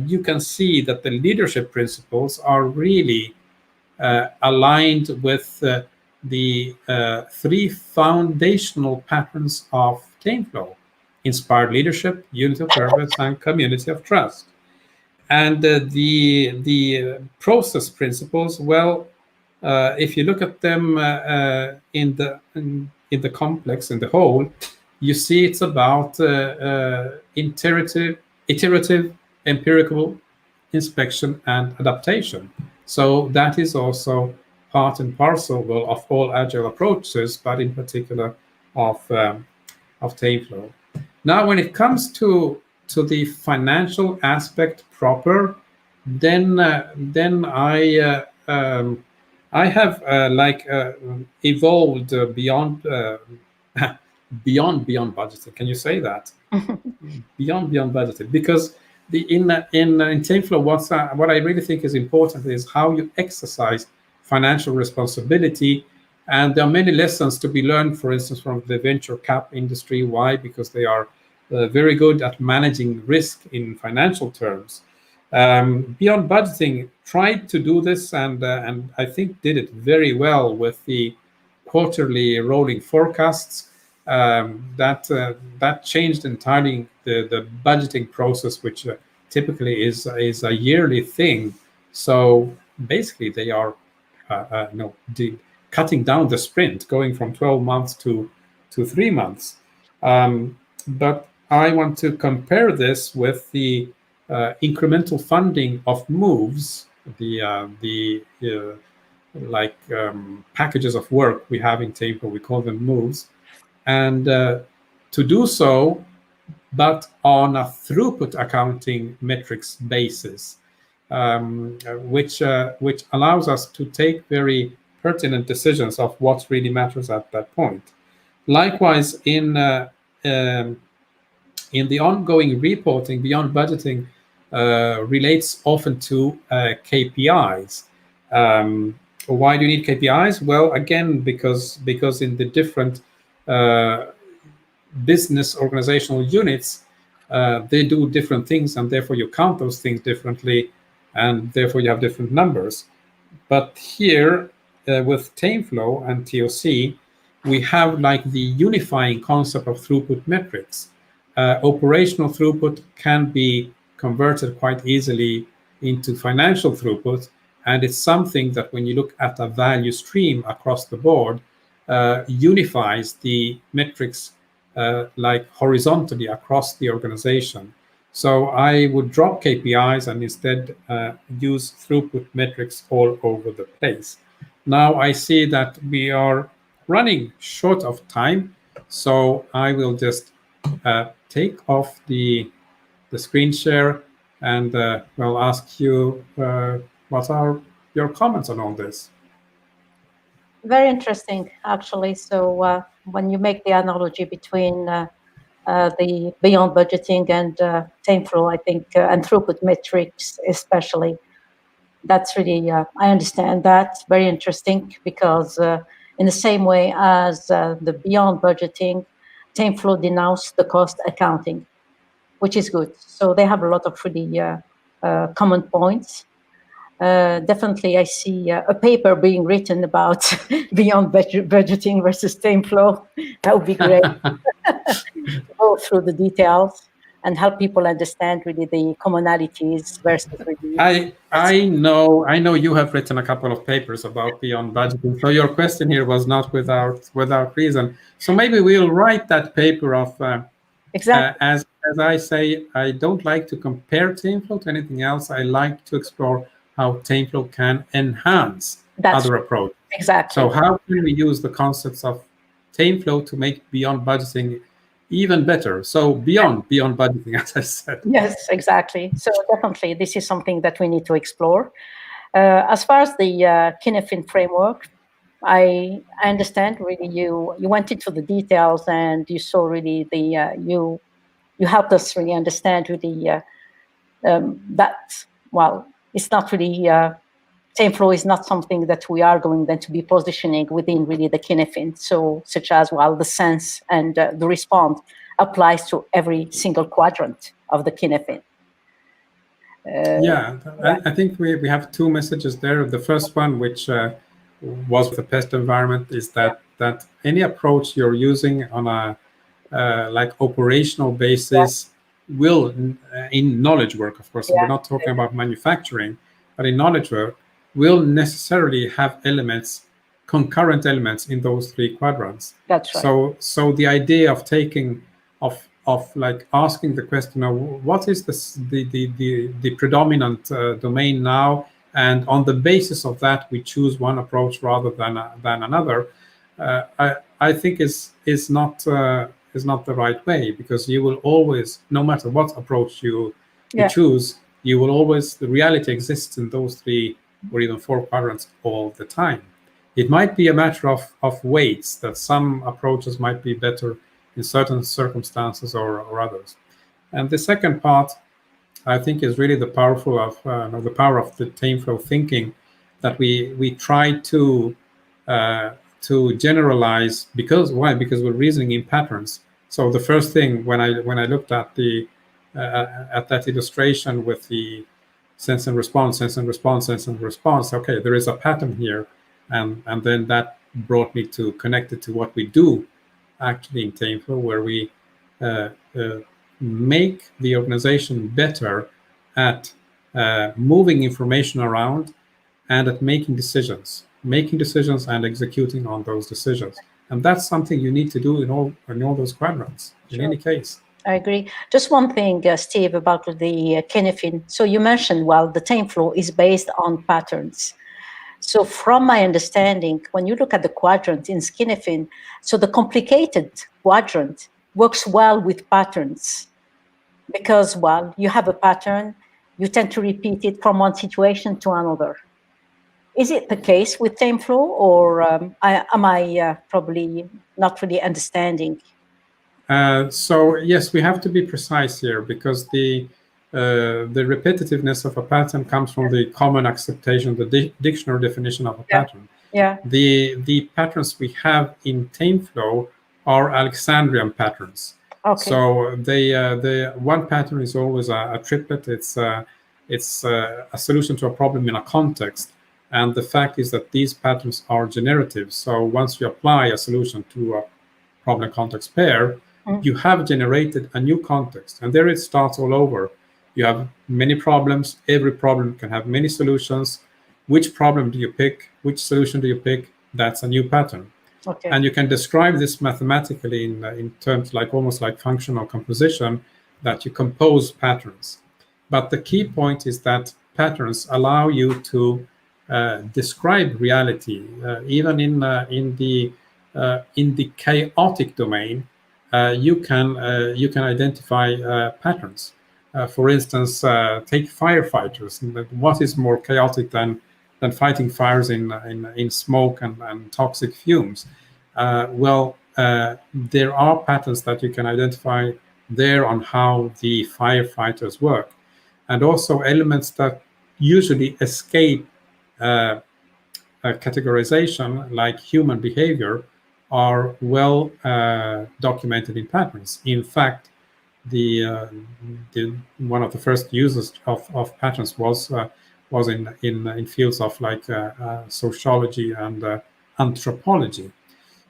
you can see that the leadership principles are really aligned with the 3 foundational patterns of TameFlow: inspired leadership, unity of purpose, and community of trust. And the process principles, well, if you look at them in the complex, in the whole, you see it's about iterative, empirical inspection and adaptation. So that is also part and parcel, well, of all Agile approaches, but in particular of TameFlow. Now, when it comes to the financial aspect proper, then I have evolved beyond budgeting. Can you say that? beyond budgeting, because in TameFlow, what I really think is important is how you exercise financial responsibility. And there are many lessons to be learned, for instance, from the venture cap industry. Why? Because they are very good at managing risk in financial terms. Beyond budgeting tried to do this, and I think did it very well with the quarterly rolling forecasts. That changed entirely the budgeting process, which typically is a yearly thing. So basically, they are cutting down the sprint, going from 12 months to 3 months. But I want to compare this with the incremental funding of moves, the packages of work we have in TameFlow. We call them moves, and to do so, but on a throughput accounting metrics basis, which allows us to take very pertinent decisions of what really matters at that point. Likewise, in the ongoing reporting, beyond budgeting relates often to KPIs. Why do you need KPIs? Well, again, because in the different business organizational units, they do different things, and therefore you count those things differently, and therefore you have different numbers. But here, with TameFlow and TOC, we have like the unifying concept of throughput metrics. Operational throughput can be converted quite easily into financial throughput, and it's something that when you look at a value stream across the board, unifies the metrics like horizontally across the organization. So I would drop KPIs and instead use throughput metrics all over the place. Now I see that we are running short of time, so I will just take off the screen share and will ask you what are your comments on all this. Very interesting, actually. So when you make the analogy between the beyond budgeting and TameFlow, I think, and throughput metrics especially, that's really, I understand that. Very interesting, because in the same way as the beyond budgeting, TameFlow denounced the cost accounting, which is good. So they have a lot of really common points. Definitely, I see a paper being written about beyond budgeting versus TameFlow. That would be great. Go through the details and help people understand really the commonalities versus really. I know you have written a couple of papers about beyond budgeting. So your question here was not without reason. So maybe we'll write that paper of Exactly. as I say, I don't like to compare TameFlow to anything else. I like to explore how TameFlow can enhance That's other approaches. exactly. So how can we use the concepts of TameFlow to make beyond budgeting even better? So beyond budgeting, as I said. Yes, exactly. So definitely, this is something that we need to explore. As far as the Cynefin framework, I understand really you went into the details and you saw really the you helped us really understand really that, well, it's not really TameFlow is not something that we are going then to be positioning within really the Cynefin. So such as, well, the sense and the response applies to every single quadrant of the Cynefin. Yeah, I think we have two messages there. The first one, which was with the pest environment, is that any approach you're using on a like operational basis will, in knowledge work, of course, we're not talking about manufacturing, but in knowledge work, will necessarily have elements, concurrent elements in those three quadrants. That's right. So the idea of taking of like asking the question of what is the predominant domain now, and on the basis of that we choose one approach rather than another, I think is not the right way, because you will always, no matter what approach you choose, you will always, the reality exists in those three or even four quadrants all the time. It might be a matter of weights, that some approaches might be better in certain circumstances or others. And the second part, I think, is really the power of the TameFlow thinking, that we try to generalize. Because why? Because we're reasoning in patterns. So the first thing when I looked at that illustration with the sense and response, okay, there is a pattern here, and then that brought me to connect it to what we do actually in TameFlow, where we make the organization better at moving information around and at making decisions and executing on those decisions. And that's something you need to do in all those quadrants, in any case. I agree. Just one thing, Steve, about the Cynefin. So you mentioned, well, the TameFlow is based on patterns. So from my understanding, when you look at the quadrant in Cynefin, so the complicated quadrant works well with patterns, because, well, you have a pattern, you tend to repeat it from one situation to another. Is it the case with TameFlow, or am I probably not really understanding? So yes, we have to be precise here, because the repetitiveness of a pattern comes from the common acceptation, the dictionary definition of a pattern. Yeah. The patterns we have in TameFlow are Alexandrian patterns. Okay. So the one pattern is always a triplet. It's a solution to a problem in a context. And the fact is that these patterns are generative. So once you apply a solution to a problem context pair, you have generated a new context, and there it starts all over. You have many problems. Every problem can have many solutions. Which problem do you pick? Which solution do you pick? That's a new pattern. Okay. And you can describe this mathematically in terms like almost like functional composition, that you compose patterns. But the key point is that patterns allow you to describe reality, even in the chaotic domain. You can identify patterns. For instance, take firefighters. What is more chaotic than fighting fires in smoke and toxic fumes? Well, there are patterns that you can identify there on how the firefighters work, and also elements that usually escape categorization, like human behavior, are well documented in patterns. In fact, one of the first uses of patterns was in fields of like sociology and anthropology.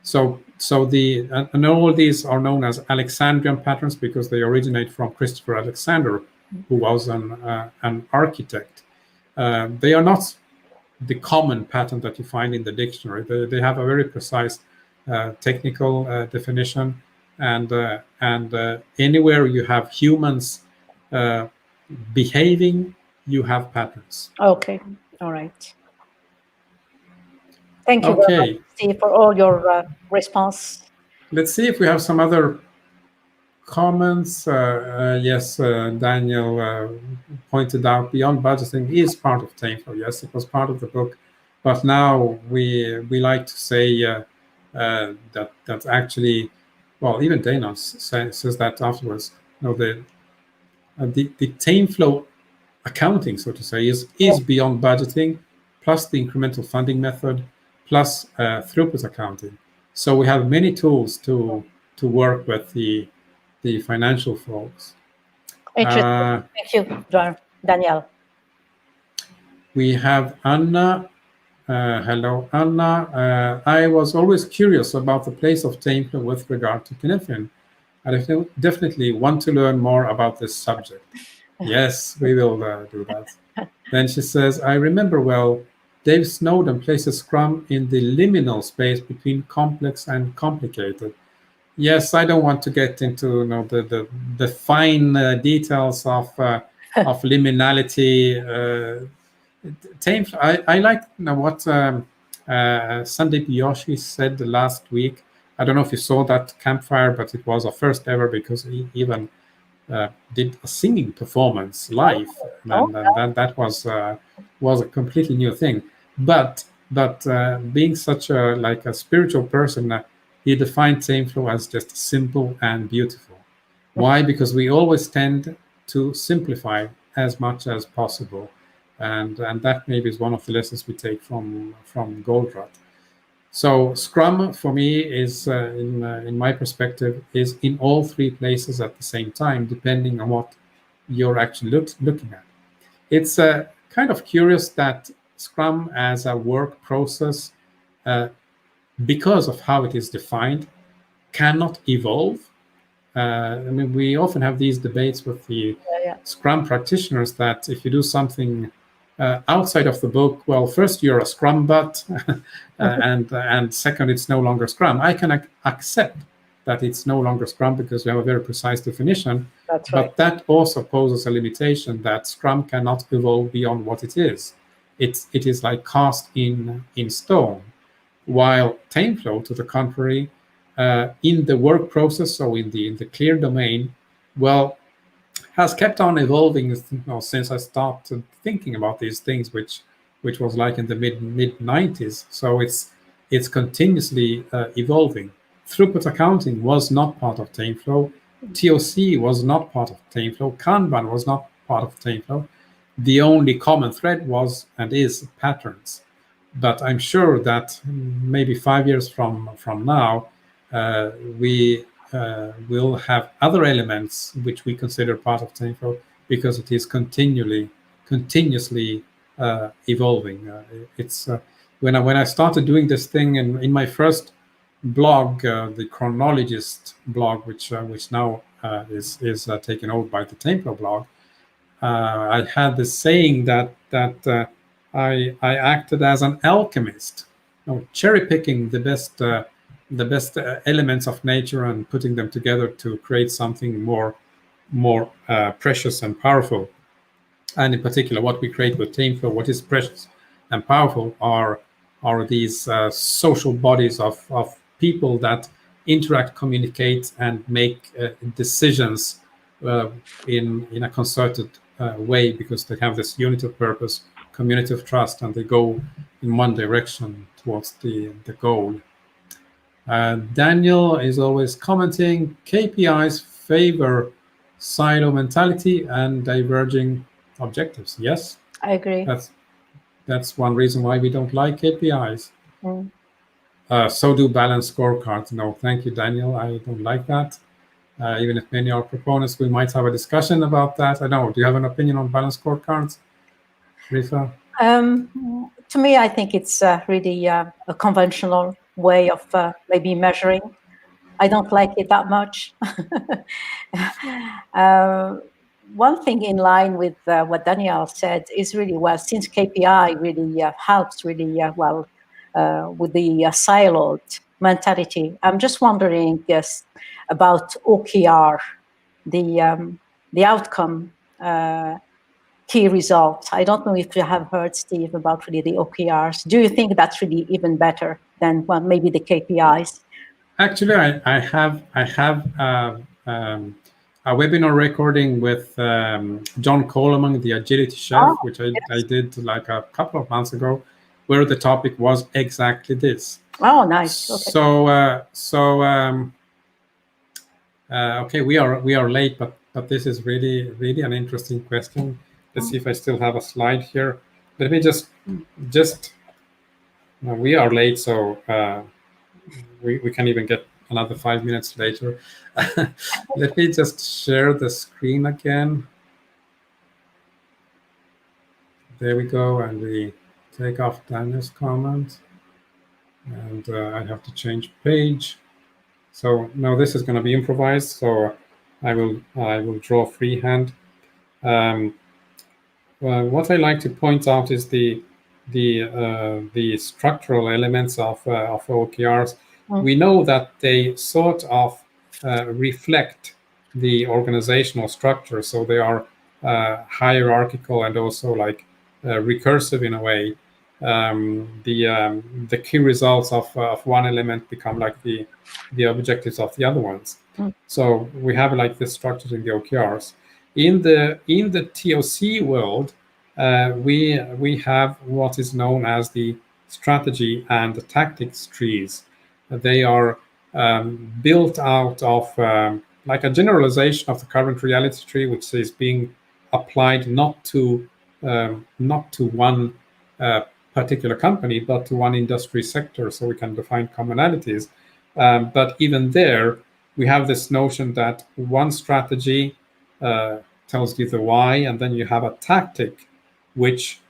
So So and all these are known as Alexandrian patterns because they originate from Christopher Alexander, who was an architect. They are not the common pattern that you find in the dictionary. They have a very precise technical definition, and anywhere you have humans behaving, you have patterns. Okay, all right. Thank you Okay. very much, Steve, for all your response. Let's see if we have some other comments. Yes, Daniel pointed out beyond budgeting is part of TameFlow. Yes, it was part of the book, but now we like to say that actually, well, even Dana says that afterwards. No, the TameFlow accounting, so to say, is beyond budgeting, plus the incremental funding method, plus throughput accounting. So we have many tools to work with the financial folks. Interesting. Thank you, Daniel. We have Anna. Hello, Anna. I was always curious about the place of TameFlow with regard to Cynefin. I definitely want to learn more about this subject. Yes, we will do that. Then she says, I remember well, Dave Snowden places Scrum in the liminal space between complex and complicated. Yes, I don't want to get into the fine details of liminality. I like what Sandeep Yoshi said last week. I don't know if you saw that Campfire, but it was a first ever because he even did a singing performance live, and that was a completely new thing. But being such a spiritual person, he defined TameFlow as just simple and beautiful. Why? Because we always tend to simplify as much as possible, and that maybe is one of the lessons we take from Goldratt. So Scrum, for me, is in my perspective, is in all three places at the same time, depending on what you're actually looking at. It's kind of curious that Scrum as a work process, because of how it is defined, cannot evolve. I mean, we often have these debates with the Scrum practitioners that if you do something outside of the book, well, first you're a Scrum butt, and second, it's no longer Scrum. I can accept that it's no longer Scrum because we have a very precise definition. That's right. But that also poses a limitation that Scrum cannot evolve beyond what it is. It is like cast in stone. While TameFlow, to the contrary, in the work process, so in the clear domain, well, has kept on evolving since I started thinking about these things, which was like in the mid 90s. So it's continuously evolving. Throughput accounting was not part of TameFlow. TOC was not part of TameFlow. Kanban was not part of TameFlow. The only common thread was and is patterns. But I'm sure that maybe 5 years from now, we will have other elements which we consider part of TameFlow because it is continuously evolving. It's when I started doing this thing in my first blog, the Chronologist blog, which now is taken over by the TameFlow blog. I had this saying that I acted as an alchemist, cherry picking the best elements of nature and putting them together to create something more precious and powerful. And in particular, what we create with TameFlow, what is precious and powerful are these social bodies of people that interact, communicate, and make decisions in a concerted way because they have this unity of purpose, community of trust, and they go in one direction towards the goal. Daniel is always commenting, KPIs favor silo mentality and diverging objectives. Yes, I agree. That's one reason why we don't like KPIs. So do balanced scorecards. No, thank you, Daniel. I don't like that. Even if many are proponents, we might have a discussion about that. I don't know. Do you have an opinion on balanced scorecards, Cherifa? To me, I think it's really a conventional way of maybe measuring. I don't like it that much. One thing in line with what Daniel said is really, well, since KPI really helps really well with the siloed mentality, I'm just wondering, yes, about OKR, the outcome key results. I don't know if you have heard, Steve, about really the OKRs. Do you think that's really even better than, well, maybe the KPIs? Actually, I have a webinar recording with John Coleman, the agility chef, which I did like a couple of months ago, where the topic was exactly this. Oh, nice. Okay. Okay, we are late, but this is really an interesting question. Let's see if I still have a slide here. Let me just we are late, so we can even get another 5 minutes later. Let me just share the screen again. There we go, and we take off Daniel's comment, and I have to change page. So now this is going to be improvised. So I will draw freehand. What I like to point out is the structural elements of OKRs. We know that they sort of reflect the organizational structure, so they are hierarchical and also like recursive in a way. The key results of one element become like the objectives of the other ones. So we have like this structure in the OKRs. In the TOC world, we have what is known as the strategy and the tactics trees. They are built out of like a generalization of the current reality tree, which is being applied not to one particular company, but to one industry sector, so we can define commonalities. But even there, we have this notion that one strategy tells you the why, and then you have a tactic, which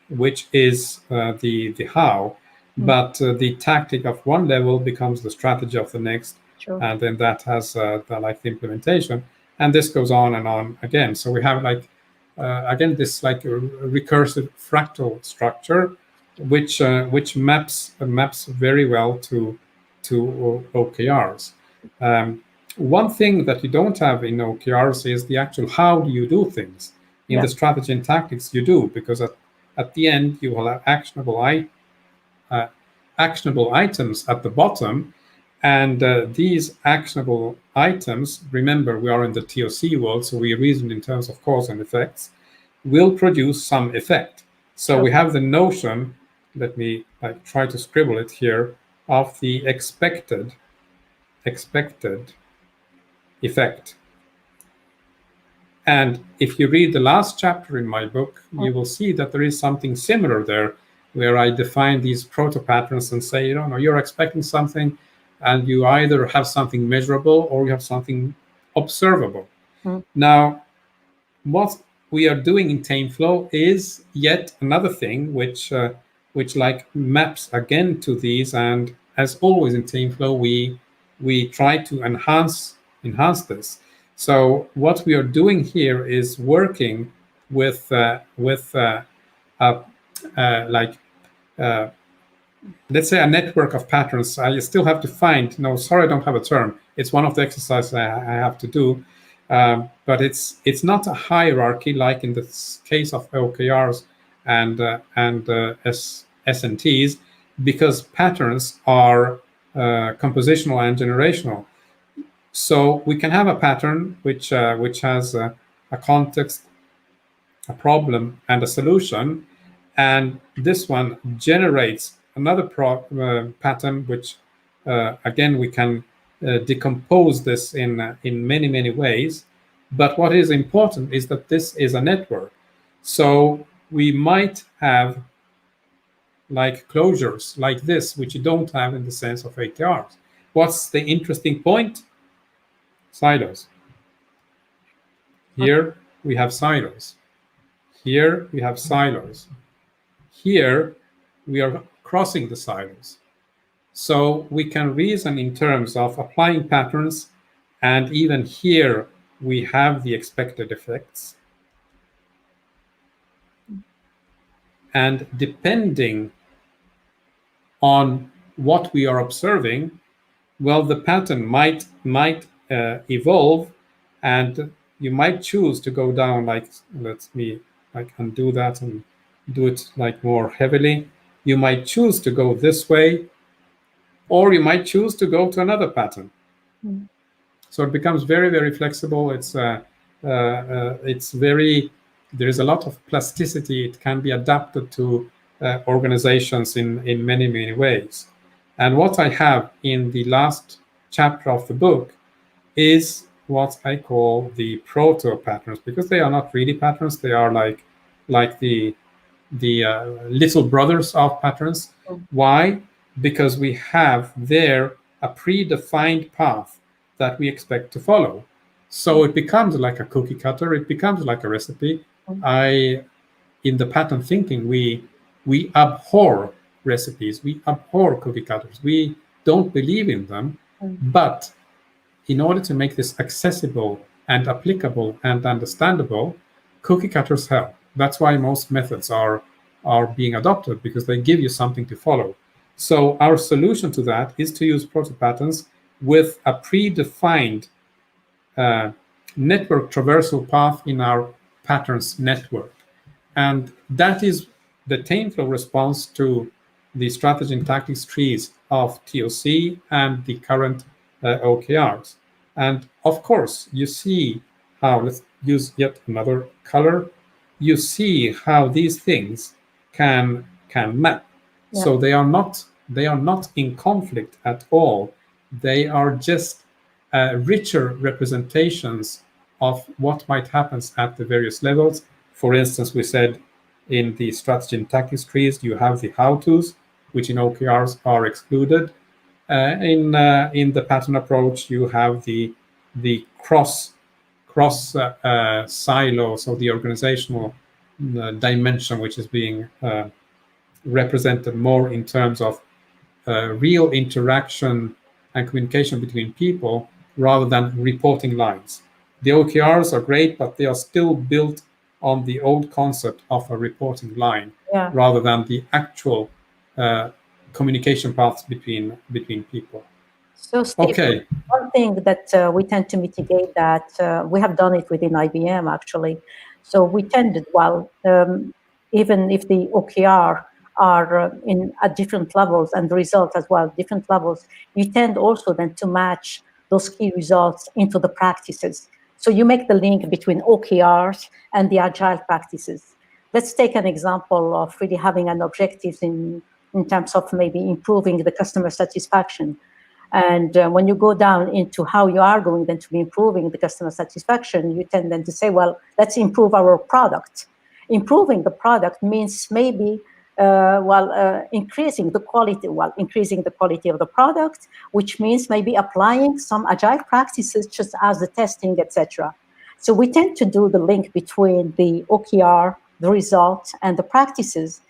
is the how. But the tactic of one level becomes the strategy of the next, and then that has the implementation, and this goes on and on again. So we have like again this like a recursive fractal structure, which maps very well to OKRs. One thing that you don't have in OKRs is the actual how do you do things. In the strategy and tactics you do, because at the end you will have actionable items at the bottom, and these actionable items, remember we are in the TOC world, so we reason in terms of cause and effects, will produce some effect. So we have the notion, let me try to scribble it here, of the expected effect. And if you read the last chapter in my book, you will see that there is something similar there, where I define these proto patterns and say, you're expecting something, and you either have something measurable or you have something observable. Now, what we are doing in TameFlow is yet another thing which like maps again to these, and as always in TameFlow, we try to enhance this. So what we are doing here is working with let's say a network of patterns. I still have to find, no, sorry, I don't have a term. It's one of the exercises I have to do, but it's not a hierarchy like in the case of OKRs and SNTs, because patterns are compositional and generational. So we can have a pattern which has a context, a problem, and a solution, and this one generates another pattern, which again we can decompose this in many ways. But what is important is that this is a network. So we might have like closures like this, which you don't have in the sense of ATRs. What's the interesting point? Silos. Here we have silos. Here we have silos. Here we are crossing the silos. So we can reason in terms of applying patterns, and even here we have the expected effects. And depending on what we are observing, well, the pattern might evolve, and you might choose to go down, like, let me like undo that and do it like more heavily. You might choose to go this way, or you might choose to go to another pattern. So it becomes very, very flexible. It's very, there is a lot of plasticity. It can be adapted to organizations in many, many ways. And what I have in the last chapter of the book is what I call the proto patterns, because they are not really patterns. They are like the little brothers of patterns. Why? Because we have there a predefined path that we expect to follow. So it becomes like a cookie cutter. It becomes like a recipe. In the pattern thinking, we abhor recipes. We abhor cookie cutters. We don't believe in them. But in order to make this accessible and applicable and understandable, cookie cutters help. That's why most methods are being adopted, because they give you something to follow. So our solution to that is to use proto patterns with a predefined network traversal path in our patterns network. And that is the TameFlow response to the strategy and tactics trees of TOC and the current OKRs. And of course, you see how, let's use yet another color, you see how these things can map. Yeah. So they are not in conflict at all. They are just richer representations of what might happen at the various levels. For instance, we said in the strategy and tactics trees, you have the how-tos, which in OKRs are excluded. In the pattern approach, you have the cross silo, so the organizational dimension, which is being represented more in terms of real interaction and communication between people rather than reporting lines. The OKRs are great, but they are still built on the old concept of a reporting line, yeah, rather than the actual communication paths between people. So, Steve, okay, one thing that we tend to mitigate that, we have done it within IBM, actually. So we tended, even if the OKR are at different levels and the results as well, different levels, you tend also then to match those key results into the practices. So you make the link between OKRs and the Agile practices. Let's take an example of really having an objective in terms of maybe improving the customer satisfaction. And when you go down into how you are going then to be improving the customer satisfaction, you tend then to say, well, let's improve our product. Improving the product means maybe increasing the quality of the product, which means maybe applying some Agile practices, just as the testing, etc. So we tend to do the link between the OKR, the result, and the practices.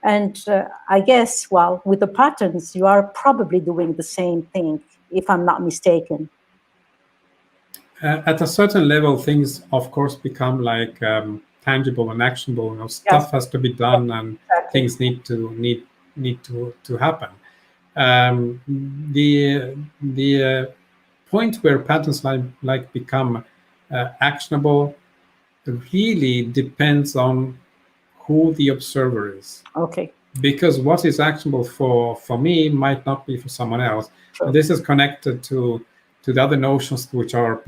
And I guess, with the patterns, you are probably doing the same thing, if I'm not mistaken. At a certain level, things, of course, become like tangible and actionable. Stuff yes. has to be done, and exactly. Things need to happen. The point where patterns like become actionable really depends on who the observer is. Okay. Because what is actionable for me might not be for someone else. Sure. And this is connected to the other notions which are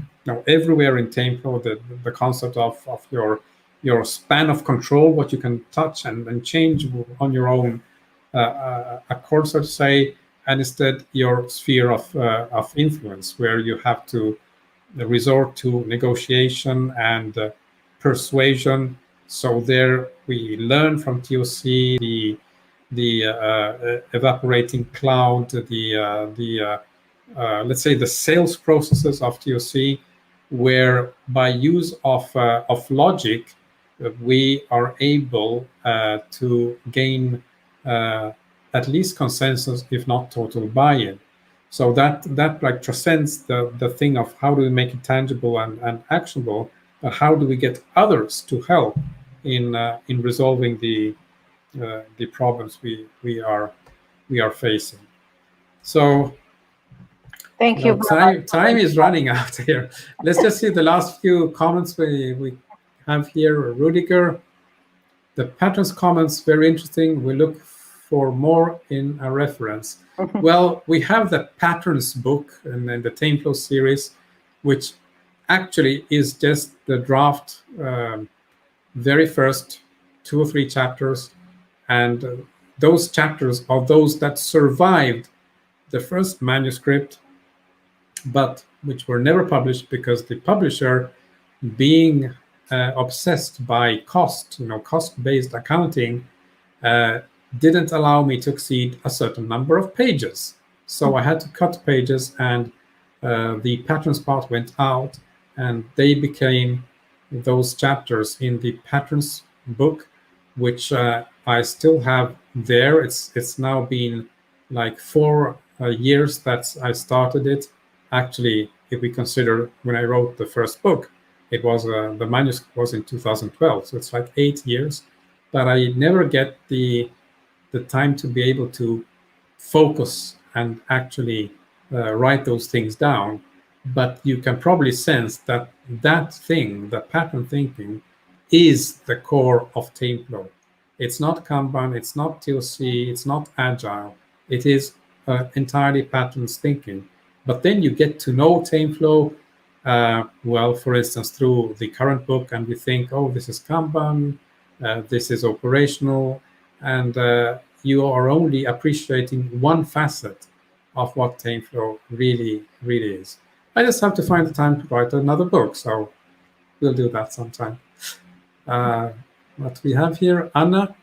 everywhere in TameFlow, the concept of your span of control, what you can touch and change on your own accord, so to say, and instead your sphere of influence, where you have to resort to negotiation and persuasion. So there we learn from TOC the evaporating cloud, let's say the sales processes of TOC, where by use of logic, we are able to gain at least consensus, if not total buy-in. So that like transcends the thing of how do we make it tangible and actionable, but how do we get others to help in resolving the problems we are facing. So Thank you. Time is running out here. Let's just see the last few comments we have here. Rudiger, the patterns comments, very interesting. We look for more in a reference. Well, we have the patterns book and then the TameFlow series, which actually is just the draft, very first 2 or 3 chapters. And those chapters are those that survived the first manuscript, but which were never published because the publisher, being obsessed by cost, cost-based accounting, didn't allow me to exceed a certain number of pages. So I had to cut pages, and the patterns part went out, and they became those chapters in the patterns book, which I still have there. It's now been like 4 years that I started it. Actually, if we consider when I wrote the first book, it was the manuscript was in 2012, so it's like 8 years. But I never get the time to be able to focus and actually write those things down. But you can probably sense that thing, the pattern thinking, is the core of TameFlow. It's not Kanban, it's not TOC, it's not Agile. It is entirely patterns thinking. But then you get to know TameFlow, well, for instance, through the current book, and we think, oh, this is Kanban, this is operational, and you are only appreciating one facet of what TameFlow really is. I just have to find the time to write another book, so we'll do that sometime. What we have here, Anna,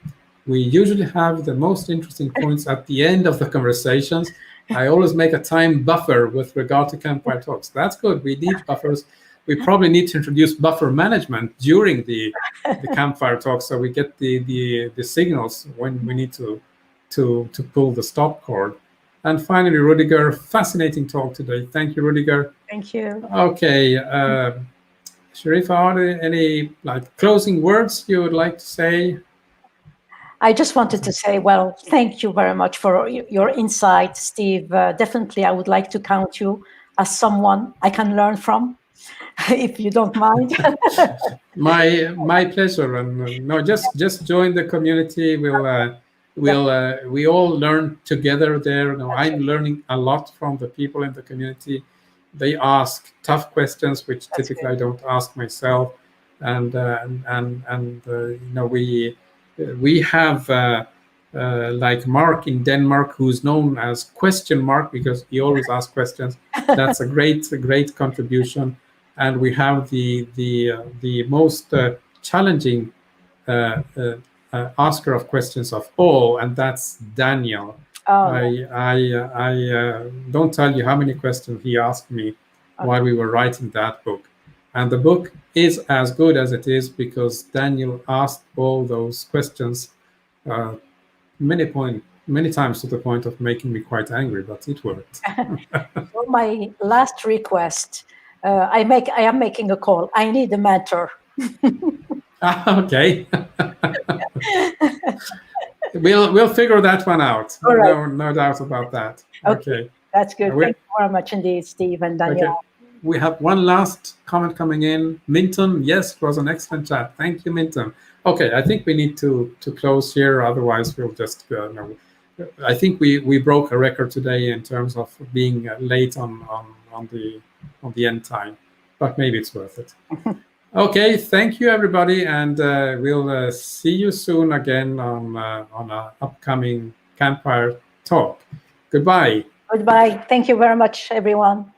we usually have the most interesting points at the end of the conversations. I always make a time buffer with regard to Campfire talks. That's good. We need buffers. We probably need to introduce buffer management during the Campfire talk, so we get the signals when we need to pull the stop cord. And finally, Rudiger, fascinating talk today. Thank you, Rudiger. Thank you. Okay, Cherifa, are there any closing words you would like to say? I just wanted to say, well, thank you very much for your insight, Steve. Definitely, I would like to count you as someone I can learn from, if you don't mind. My pleasure. And no, just join the community. We all learn together there. No, I'm learning a lot from the people in the community. They ask tough questions, which typically I don't ask myself. And we have like Mark in Denmark, who's known as question mark because he always asks questions. That's a great contribution. And we have the most challenging asker of questions of all, and that's Daniel. Oh. I don't tell you how many questions he asked me while we were writing that book. And the book is as good as it is because Daniel asked all those questions many times to the point of making me quite angry, but it worked. For my last request, I am making a call. I need a mentor. Okay. We'll figure that one out. Right. No doubt about that. Okay. That's good. Thank you very much indeed, Steve and Daniel. Okay. We have one last comment coming in. Minton, yes, it was an excellent chat. Thank you, Minton. Okay, I think we need to close here. Otherwise, we'll just I think we broke a record today in terms of being late on the end time, but maybe it's worth it. Okay, thank you, everybody, and we'll see you soon again on an upcoming Campfire talk. Goodbye. Goodbye. Thank you very much, everyone.